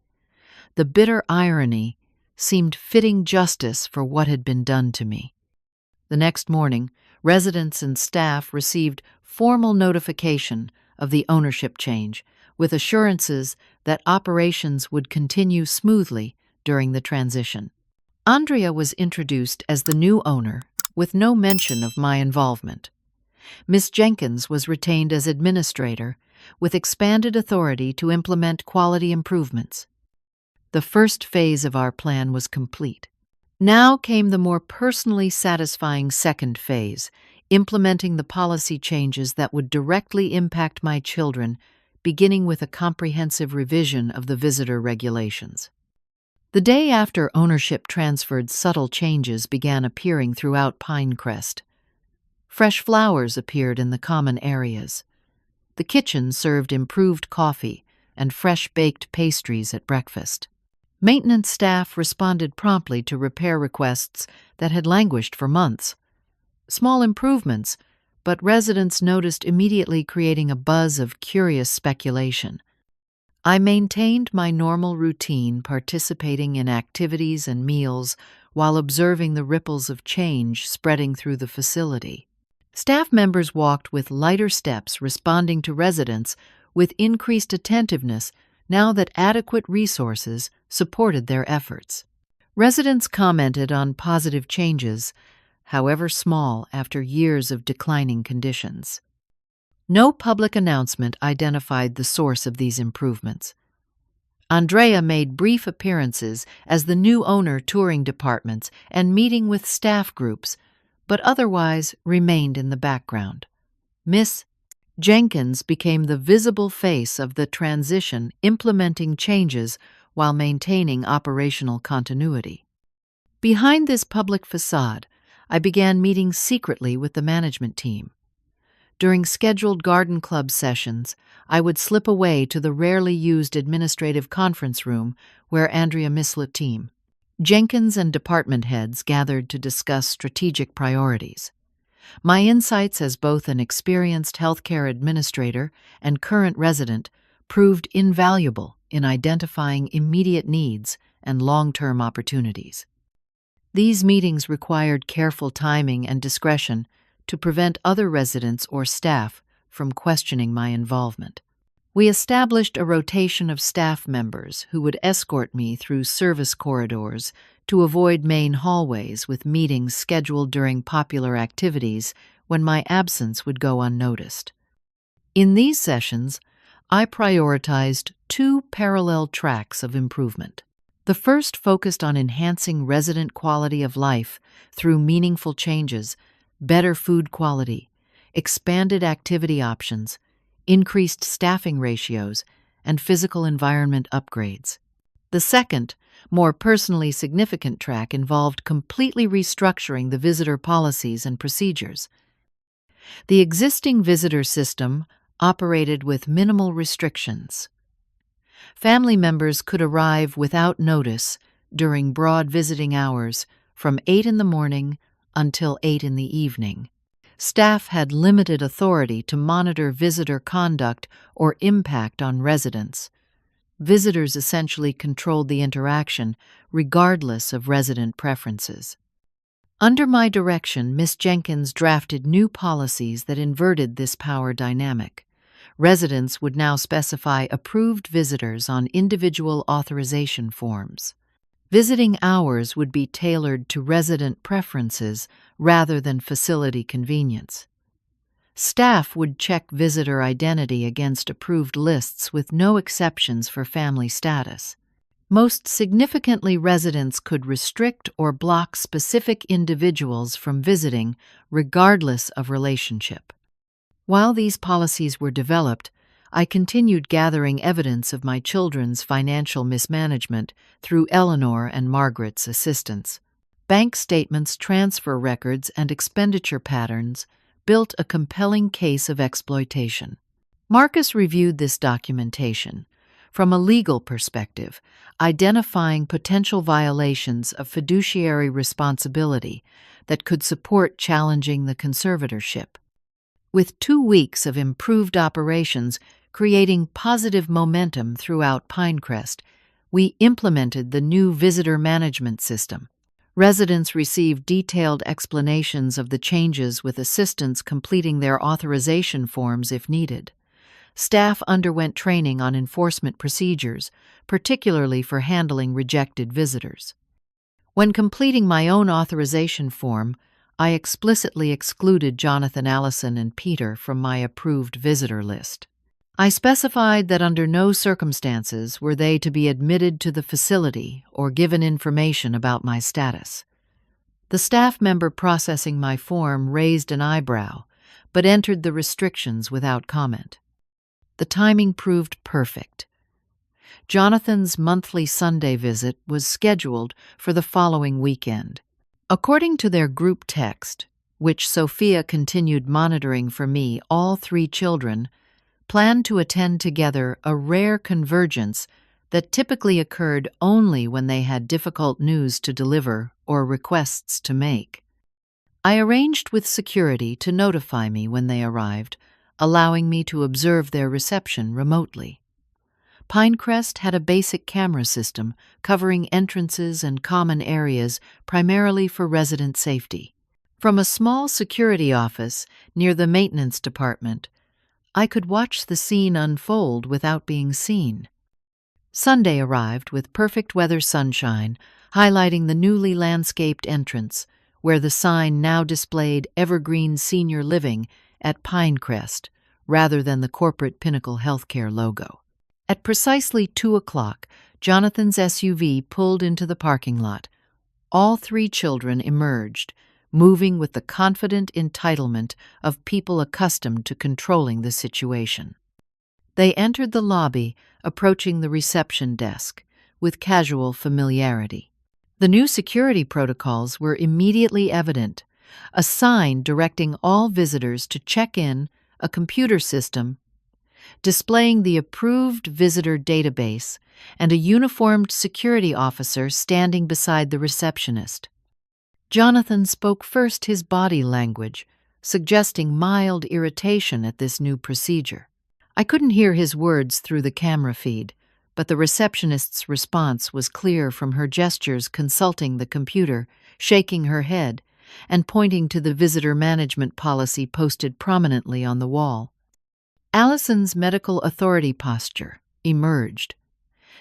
The bitter irony seemed fitting justice for what had been done to me. The next morning, residents and staff received formal notification of the ownership change, with assurances that operations would continue smoothly during the transition. Andrea was introduced as the new owner, with no mention of my involvement. Miss Jenkins was retained as administrator, with expanded authority to implement quality improvements. The first phase of our plan was complete. Now came the more personally satisfying second phase, implementing the policy changes that would directly impact my children, beginning with a comprehensive revision of the visitor regulations. The day after ownership transferred, subtle changes began appearing throughout Pinecrest. Fresh flowers appeared in the common areas. The kitchen served improved coffee and fresh-baked pastries at breakfast. Maintenance staff responded promptly to repair requests that had languished for months. Small improvements, but residents noticed immediately, creating a buzz of curious speculation. I maintained my normal routine, participating in activities and meals while observing the ripples of change spreading through the facility. Staff members walked with lighter steps, responding to residents with increased attentiveness now that adequate resources supported their efforts. Residents commented on positive changes, however small, after years of declining conditions. No public announcement identified the source of these improvements. Andrea made brief appearances as the new owner, touring departments and meeting with staff groups, but otherwise remained in the background. Miss Jenkins became the visible face of the transition, implementing changes while maintaining operational continuity. Behind this public facade, I began meeting secretly with the management team. During scheduled garden club sessions, I would slip away to the rarely used administrative conference room where Andrea missed the team. Jenkins and department heads gathered to discuss strategic priorities. My insights as both an experienced healthcare administrator and current resident proved invaluable in identifying immediate needs and long-term opportunities. These meetings required careful timing and discretion to prevent other residents or staff from questioning my involvement. We established a rotation of staff members who would escort me through service corridors to avoid main hallways, with meetings scheduled during popular activities when my absence would go unnoticed. In these sessions, I prioritized two parallel tracks of improvement. The first focused on enhancing resident quality of life through meaningful changes better food quality, expanded activity options, increased staffing ratios, and physical environment upgrades. The second, more personally significant track involved completely restructuring the visitor policies and procedures. The existing visitor system operated with minimal restrictions. Family members could arrive without notice during broad visiting hours from 8 in the morning until 8 in the evening. Staff had limited authority to monitor visitor conduct or impact on residents. Visitors essentially controlled the interaction, regardless of resident preferences. Under my direction, Miss Jenkins drafted new policies that inverted this power dynamic. Residents would now specify approved visitors on individual authorization forms. Visiting hours would be tailored to resident preferences rather than facility convenience. Staff would check visitor identity against approved lists with no exceptions for family status. Most significantly, residents could restrict or block specific individuals from visiting, regardless of relationship. While these policies were developed, I continued gathering evidence of my children's financial mismanagement through Eleanor and Margaret's assistance. Bank statements, transfer records, and expenditure patterns built a compelling case of exploitation. Marcus reviewed this documentation from a legal perspective, identifying potential violations of fiduciary responsibility that could support challenging the conservatorship. With 2 weeks of improved operations creating positive momentum throughout Pinecrest, we implemented the new visitor management system. Residents received detailed explanations of the changes with assistants completing their authorization forms if needed. Staff underwent training on enforcement procedures, particularly for handling rejected visitors. When completing my own authorization form, I explicitly excluded Jonathan, Allison, and Peter from my approved visitor list. I specified that under no circumstances were they to be admitted to the facility or given information about my status. The staff member processing my form raised an eyebrow, but entered the restrictions without comment. The timing proved perfect. Jonathan's monthly Sunday visit was scheduled for the following weekend. According to their group text, which Sophia continued monitoring for me, all 3 children planned to attend together a rare convergence that typically occurred only when they had difficult news to deliver or requests to make. I arranged with security to notify me when they arrived, allowing me to observe their reception remotely. Pinecrest had a basic camera system covering entrances and common areas primarily for resident safety. From a small security office near the maintenance department, I could watch the scene unfold without being seen. Sunday arrived with perfect weather sunshine, highlighting the newly landscaped entrance, where the sign now displayed Evergreen Senior Living at Pinecrest, rather than the corporate Pinnacle Healthcare logo. At precisely 2 o'clock, Jonathan's SUV pulled into the parking lot. All 3 children emerged, moving with the confident entitlement of people accustomed to controlling the situation. They entered the lobby, approaching the reception desk, with casual familiarity. The new security protocols were immediately evident, a sign directing all visitors to check in, a computer system displaying the approved visitor database, and a uniformed security officer standing beside the receptionist. Jonathan spoke first his body language, suggesting mild irritation at this new procedure. I couldn't hear his words through the camera feed, but the receptionist's response was clear from her gestures, consulting the computer, shaking her head, and pointing to the visitor management policy posted prominently on the wall. Allison's medical authority posture emerged.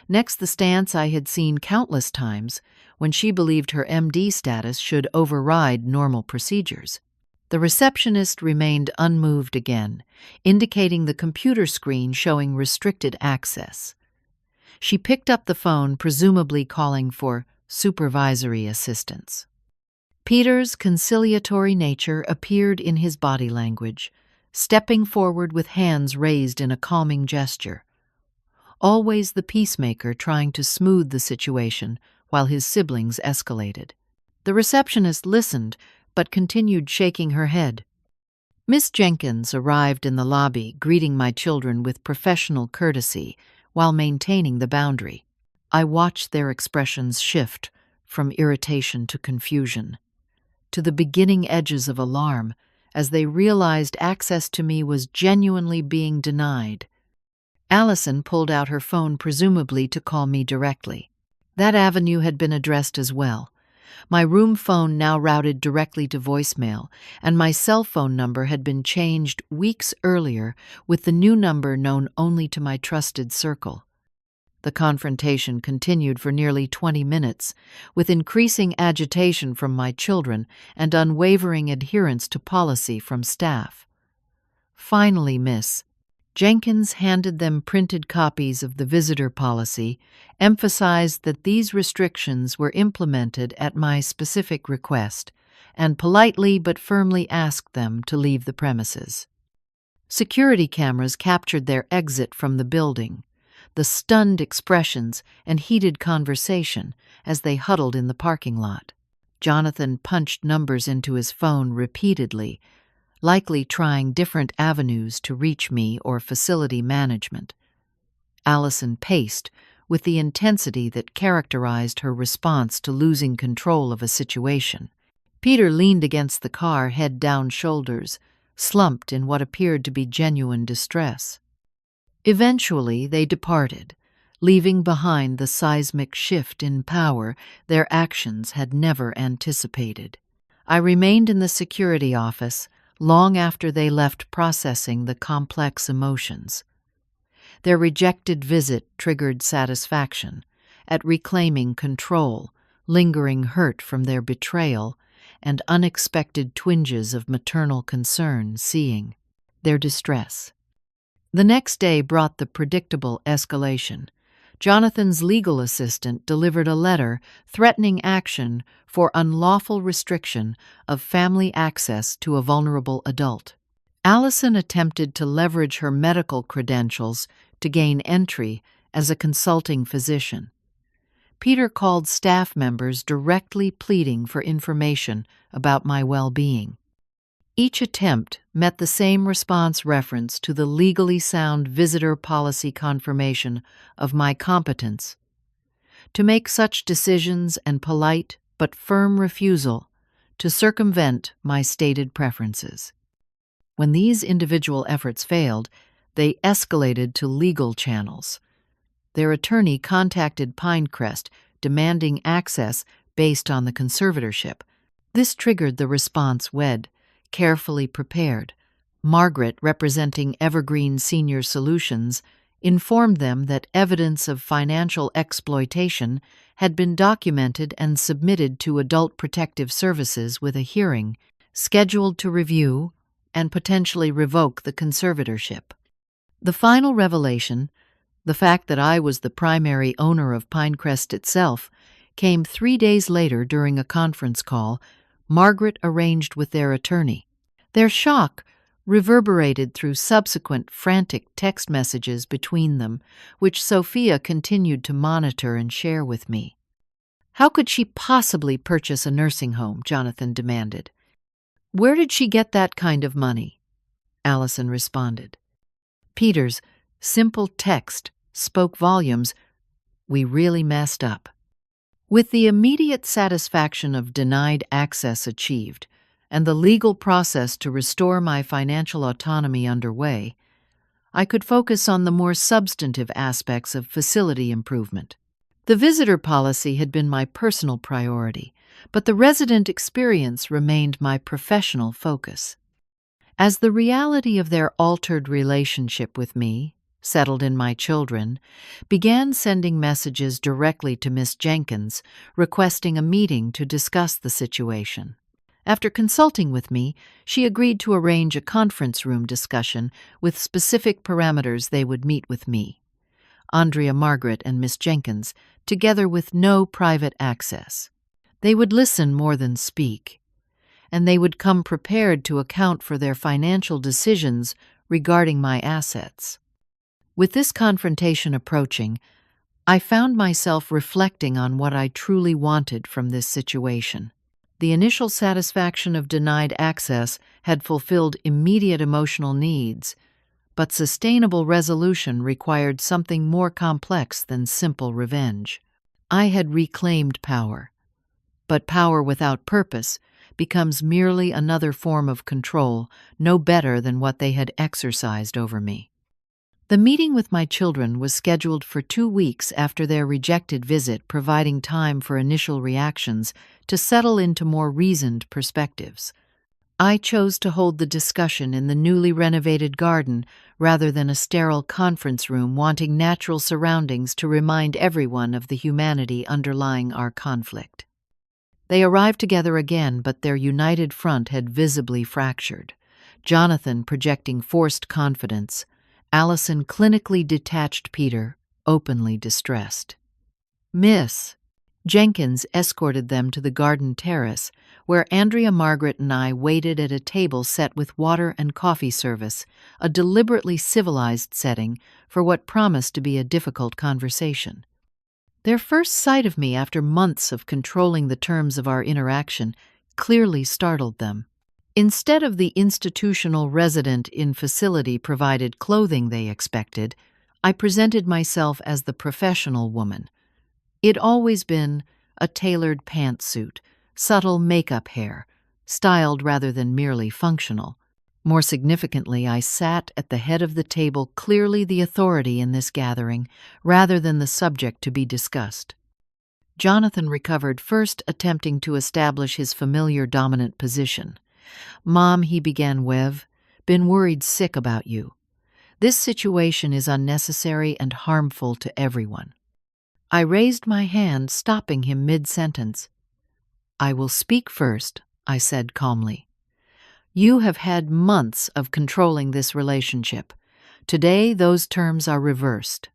Next, the stance I had seen countless times when she believed her MD status should override normal procedures. The receptionist remained unmoved again, indicating the computer screen showing restricted access. She picked up the phone, presumably calling for supervisory assistance. Peter's conciliatory nature appeared in his body language, stepping forward with hands raised in a calming gesture. Always the peacemaker trying to smooth the situation while his siblings escalated. The receptionist listened, but continued shaking her head. Miss Jenkins arrived in the lobby, greeting my children with professional courtesy while maintaining the boundary. I watched their expressions shift from irritation to confusion, to the beginning edges of alarm as they realized access to me was genuinely being denied. Allison pulled out her phone, presumably to call me directly. That avenue had been addressed as well. My room phone now routed directly to voicemail, and my cell phone number had been changed weeks earlier with the new number known only to my trusted circle. The confrontation continued for nearly 20 minutes, with increasing agitation from my children and unwavering adherence to policy from staff. Finally, Miss Jenkins handed them printed copies of the visitor policy, emphasized that these restrictions were implemented at my specific request, and politely but firmly asked them to leave the premises. Security cameras captured their exit from the building, the stunned expressions and heated conversation as they huddled in the parking lot. Jonathan punched numbers into his phone repeatedly, likely trying different avenues to reach me or facility management. Allison paced with the intensity that characterized her response to losing control of a situation. Peter leaned against the car, head down, shoulders, slumped in what appeared to be genuine distress. Eventually, they departed, leaving behind the seismic shift in power their actions had never anticipated. I remained in the security office long after they left, processing the complex emotions. Their rejected visit triggered satisfaction at reclaiming control, lingering hurt from their betrayal, and unexpected twinges of maternal concern seeing their distress. The next day brought the predictable escalation. Jonathan's legal assistant delivered a letter threatening action for unlawful restriction of family access to a vulnerable adult. Allison attempted to leverage her medical credentials to gain entry as a consulting physician. Peter called staff members directly pleading for information about my well-being. Each attempt met the same response: reference to the legally sound visitor policy, confirmation of my competence to make such decisions, and polite but firm refusal to circumvent my stated preferences. When these individual efforts failed, they escalated to legal channels. Their attorney contacted Pinecrest, demanding access based on the conservatorship. This triggered the response WED, carefully prepared. Margaret, representing Evergreen Senior Solutions, informed them that evidence of financial exploitation had been documented and submitted to Adult Protective Services, with a hearing scheduled to review and potentially revoke the conservatorship. The final revelation, the fact that I was the primary owner of Pinecrest itself, came 3 days later during a conference call Margaret arranged with their attorney. Their shock reverberated through subsequent frantic text messages between them, which Sophia continued to monitor and share with me. How could she possibly purchase a nursing home? Jonathan demanded. Where did she get that kind of money? Allison responded. Peter's simple text spoke volumes. We really messed up. With the immediate satisfaction of denied access achieved, and the legal process to restore my financial autonomy underway, I could focus on the more substantive aspects of facility improvement. The visitor policy had been my personal priority, but the resident experience remained my professional focus. As the reality of their altered relationship with me settled in, my children began sending messages directly to Miss Jenkins, requesting a meeting to discuss the situation. After consulting with me, she agreed to arrange a conference room discussion with specific parameters. They would meet with me, Andrea, Margaret, and Miss Jenkins, together with no private access. They would listen more than speak, and they would come prepared to account for their financial decisions regarding my assets. With this confrontation approaching, I found myself reflecting on what I truly wanted from this situation. The initial satisfaction of denied access had fulfilled immediate emotional needs, but sustainable resolution required something more complex than simple revenge. I had reclaimed power, but power without purpose becomes merely another form of control, no better than what they had exercised over me. The meeting with my children was scheduled for 2 weeks after their rejected visit, providing time for initial reactions to settle into more reasoned perspectives. I chose to hold the discussion in the newly renovated garden rather than a sterile conference room, wanting natural surroundings to remind everyone of the humanity underlying our conflict. They arrived together again, but their united front had visibly fractured. Jonathan projecting forced confidence, Allison clinically detached, Peter openly distressed. Miss Jenkins escorted them to the garden terrace, where Andrea, Margaret, and I waited at a table set with water and coffee service, a deliberately civilized setting for what promised to be a difficult conversation. Their first sight of me after months of controlling the terms of our interaction clearly startled them. Instead of the institutional resident in facility-provided clothing they expected, I presented myself as the professional woman. It'd always been a tailored pantsuit, subtle makeup hair, styled rather than merely functional. More significantly, I sat at the head of the table, clearly the authority in this gathering, rather than the subject to be discussed. Jonathan recovered first, attempting to establish his familiar dominant position. "Mom," he began, "been worried sick about you. This situation is unnecessary and harmful to everyone." I raised my hand, stopping him mid-sentence. "I will speak first," I said calmly. "You have had months of controlling this relationship. Today, those terms are reversed."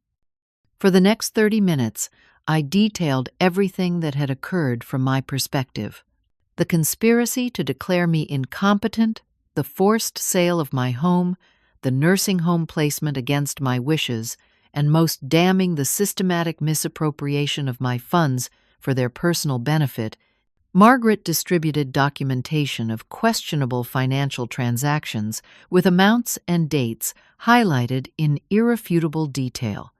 For the next 30 minutes, I detailed everything that had occurred from my perspective. The conspiracy to declare me incompetent, the forced sale of my home, the nursing home placement against my wishes, and most damning, the systematic misappropriation of my funds for their personal benefit. Margaret distributed documentation of questionable financial transactions with amounts and dates highlighted in irrefutable detail.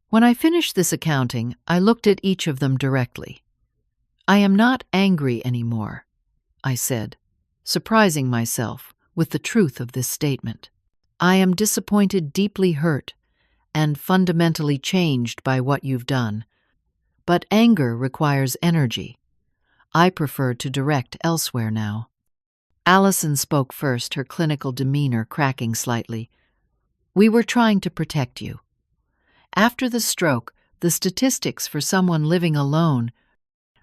When I finished this accounting, I looked at each of them directly. "I am not angry anymore," I said, surprising myself with the truth of this statement. "I am disappointed, deeply hurt, and fundamentally changed by what you've done. But anger requires energy. I prefer to direct elsewhere now." Allison spoke first, her clinical demeanor cracking slightly. "We were trying to protect you. After the stroke, the statistics for someone living alone—"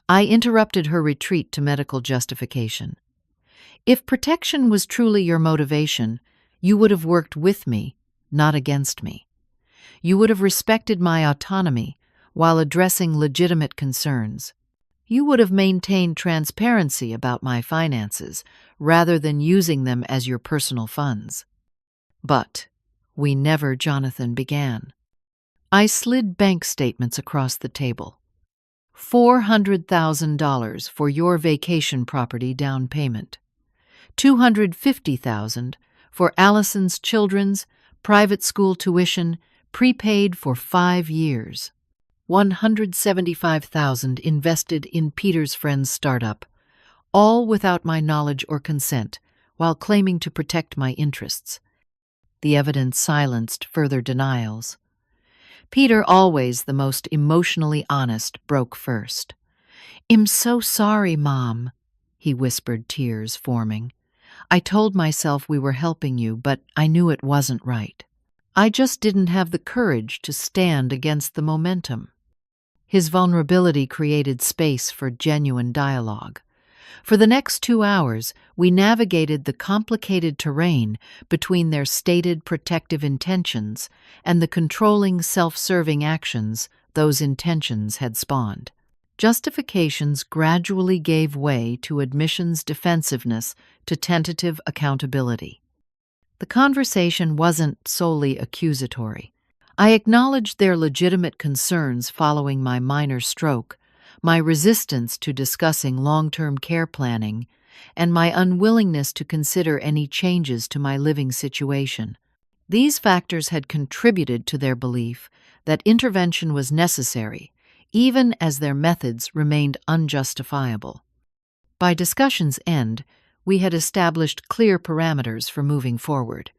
I interrupted her retreat to medical justification. "If protection was truly your motivation, you would have worked with me, not against me. You would have respected my autonomy while addressing legitimate concerns. You would have maintained transparency about my finances rather than using them as your personal funds." "But we never," Jonathan began. I slid bank statements across the table. $400,000 for your vacation property down payment. $250,000 for Allison's children's private school tuition, prepaid for 5 years. $175,000 invested in Peter's friend's startup, all without my knowledge or consent, while claiming to protect my interests. The evidence silenced further denials. Peter, always the most emotionally honest, broke first. "I'm so sorry, Mom," he whispered, tears forming. "I told myself we were helping you, but I knew it wasn't right. I just didn't have the courage to stand against the momentum." His vulnerability created space for genuine dialogue. For the next 2 hours, we navigated the complicated terrain between their stated protective intentions and the controlling, self-serving actions those intentions had spawned. Justifications gradually gave way to admissions' defensiveness to tentative accountability. The conversation wasn't solely accusatory. I acknowledged their legitimate concerns following my minor stroke, my resistance to discussing long-term care planning, and my unwillingness to consider any changes to my living situation. These factors had contributed to their belief that intervention was necessary, even as their methods remained unjustifiable. By discussion's end, we had established clear parameters for moving forward.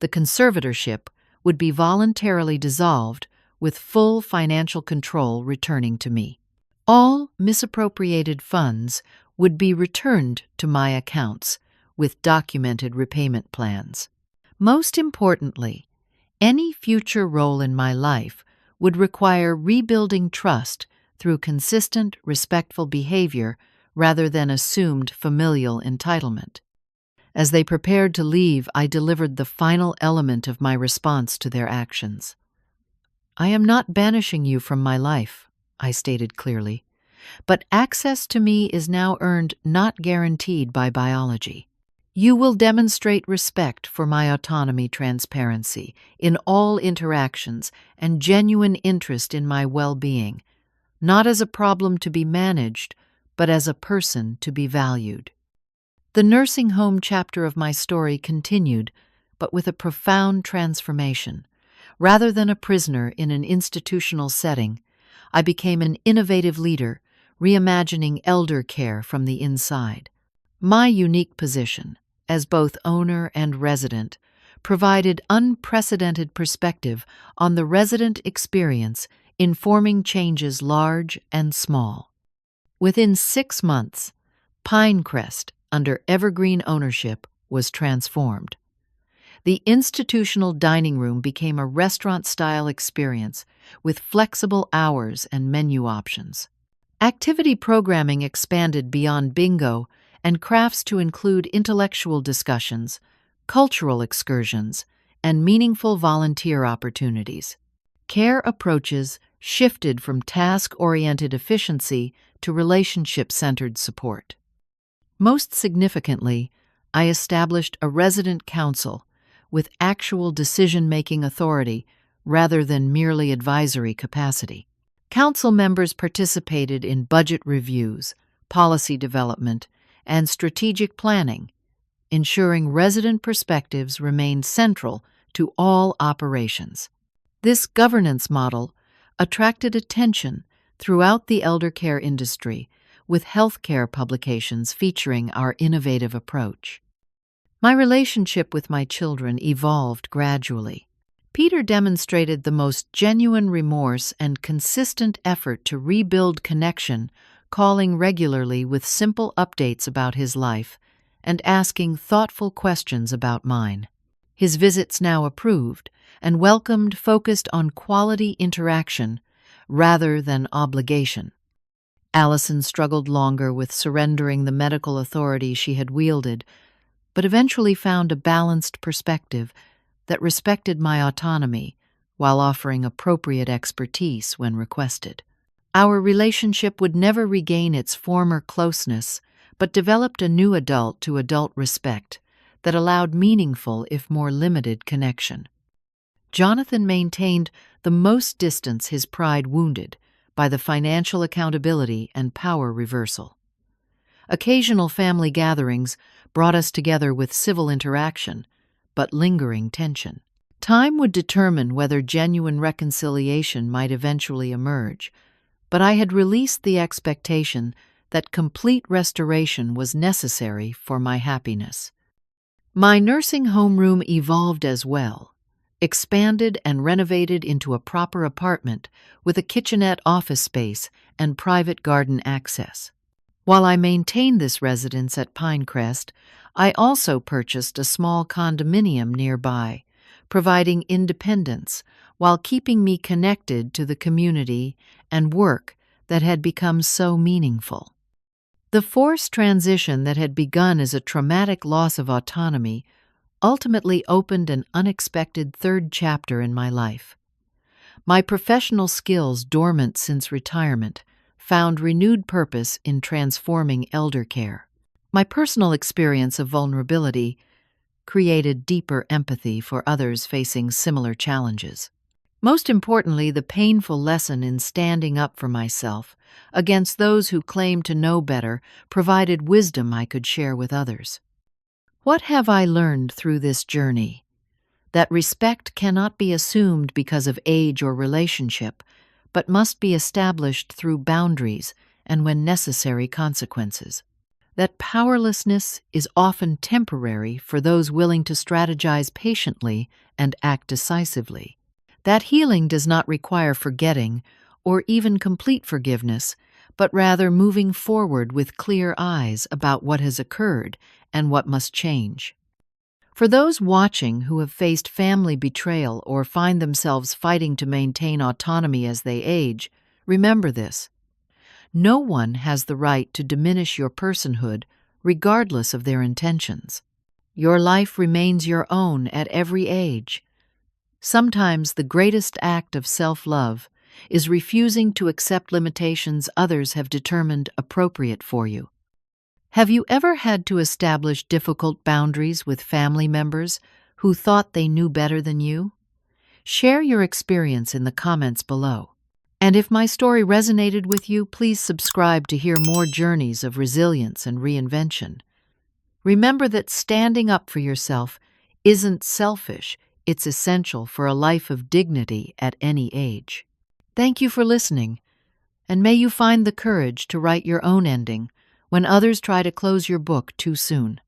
The conservatorship would be voluntarily dissolved, with full financial control returning to me. All misappropriated funds would be returned to my accounts, with documented repayment plans. Most importantly, any future role in my life would require rebuilding trust through consistent, respectful behavior rather than assumed familial entitlement. As they prepared to leave, I delivered the final element of my response to their actions. "I am not banishing you from my life," I stated clearly, "but access to me is now earned, not guaranteed by biology. You will demonstrate respect for my autonomy, transparency in all interactions, and genuine interest in my well-being, not as a problem to be managed, but as a person to be valued." The nursing home chapter of my story continued, but with a profound transformation. Rather than a prisoner in an institutional setting, I became an innovative leader, reimagining elder care from the inside. My unique position, as both owner and resident, provided unprecedented perspective on the resident experience, informing changes large and small. Within 6 months, Pinecrest, under evergreen ownership, was transformed. The institutional dining room became a restaurant-style experience with flexible hours and menu options. Activity programming expanded beyond bingo and crafts to include intellectual discussions, cultural excursions, and meaningful volunteer opportunities. Care approaches shifted from task-oriented efficiency to relationship-centered support. Most significantly, I established a resident council with actual decision-making authority rather than merely advisory capacity. Council members participated in budget reviews, policy development, and strategic planning, ensuring resident perspectives remained central to all operations. This governance model attracted attention throughout the elder care industry, with healthcare publications featuring our innovative approach. My relationship with my children evolved gradually. Peter demonstrated the most genuine remorse and consistent effort to rebuild connection, calling regularly with simple updates about his life and asking thoughtful questions about mine. His visits now approved and welcomed focused on quality interaction rather than obligation. Allison struggled longer with surrendering the medical authority she had wielded, but eventually found a balanced perspective that respected my autonomy while offering appropriate expertise when requested. Our relationship would never regain its former closeness, but developed a new adult-to-adult respect that allowed meaningful, if more limited, connection. Jonathan maintained the most distance his pride wounded by the financial accountability and power reversal. Occasional family gatherings brought us together with civil interaction, but lingering tension. Time would determine whether genuine reconciliation might eventually emerge, but I had released the expectation that complete restoration was necessary for my happiness. My nursing home room evolved as well, expanded and renovated into a proper apartment with a kitchenette office space and private garden access. While I maintained this residence at Pinecrest, I also purchased a small condominium nearby, providing independence while keeping me connected to the community and work that had become so meaningful. The forced transition that had begun as a traumatic loss of autonomy ultimately opened an unexpected third chapter in my life. My professional skills, dormant since retirement, found renewed purpose in transforming elder care. My personal experience of vulnerability created deeper empathy for others facing similar challenges. Most importantly, the painful lesson in standing up for myself against those who claim to know better provided wisdom I could share with others. What have I learned through this journey? That respect cannot be assumed because of age or relationship, but must be established through boundaries and, when necessary, consequences. That powerlessness is often temporary for those willing to strategize patiently and act decisively. That healing does not require forgetting or even complete forgiveness, but rather moving forward with clear eyes about what has occurred and what must change. For those watching who have faced family betrayal or find themselves fighting to maintain autonomy as they age, remember this. No one has the right to diminish your personhood, regardless of their intentions. Your life remains your own at every age. Sometimes the greatest act of self-love is refusing to accept limitations others have determined appropriate for you. Have you ever had to establish difficult boundaries with family members who thought they knew better than you? Share your experience in the comments below. And if my story resonated with you, please subscribe to hear more journeys of resilience and reinvention. Remember that standing up for yourself isn't selfish, it's essential for a life of dignity at any age. Thank you for listening, and may you find the courage to write your own ending when others try to close your book too soon.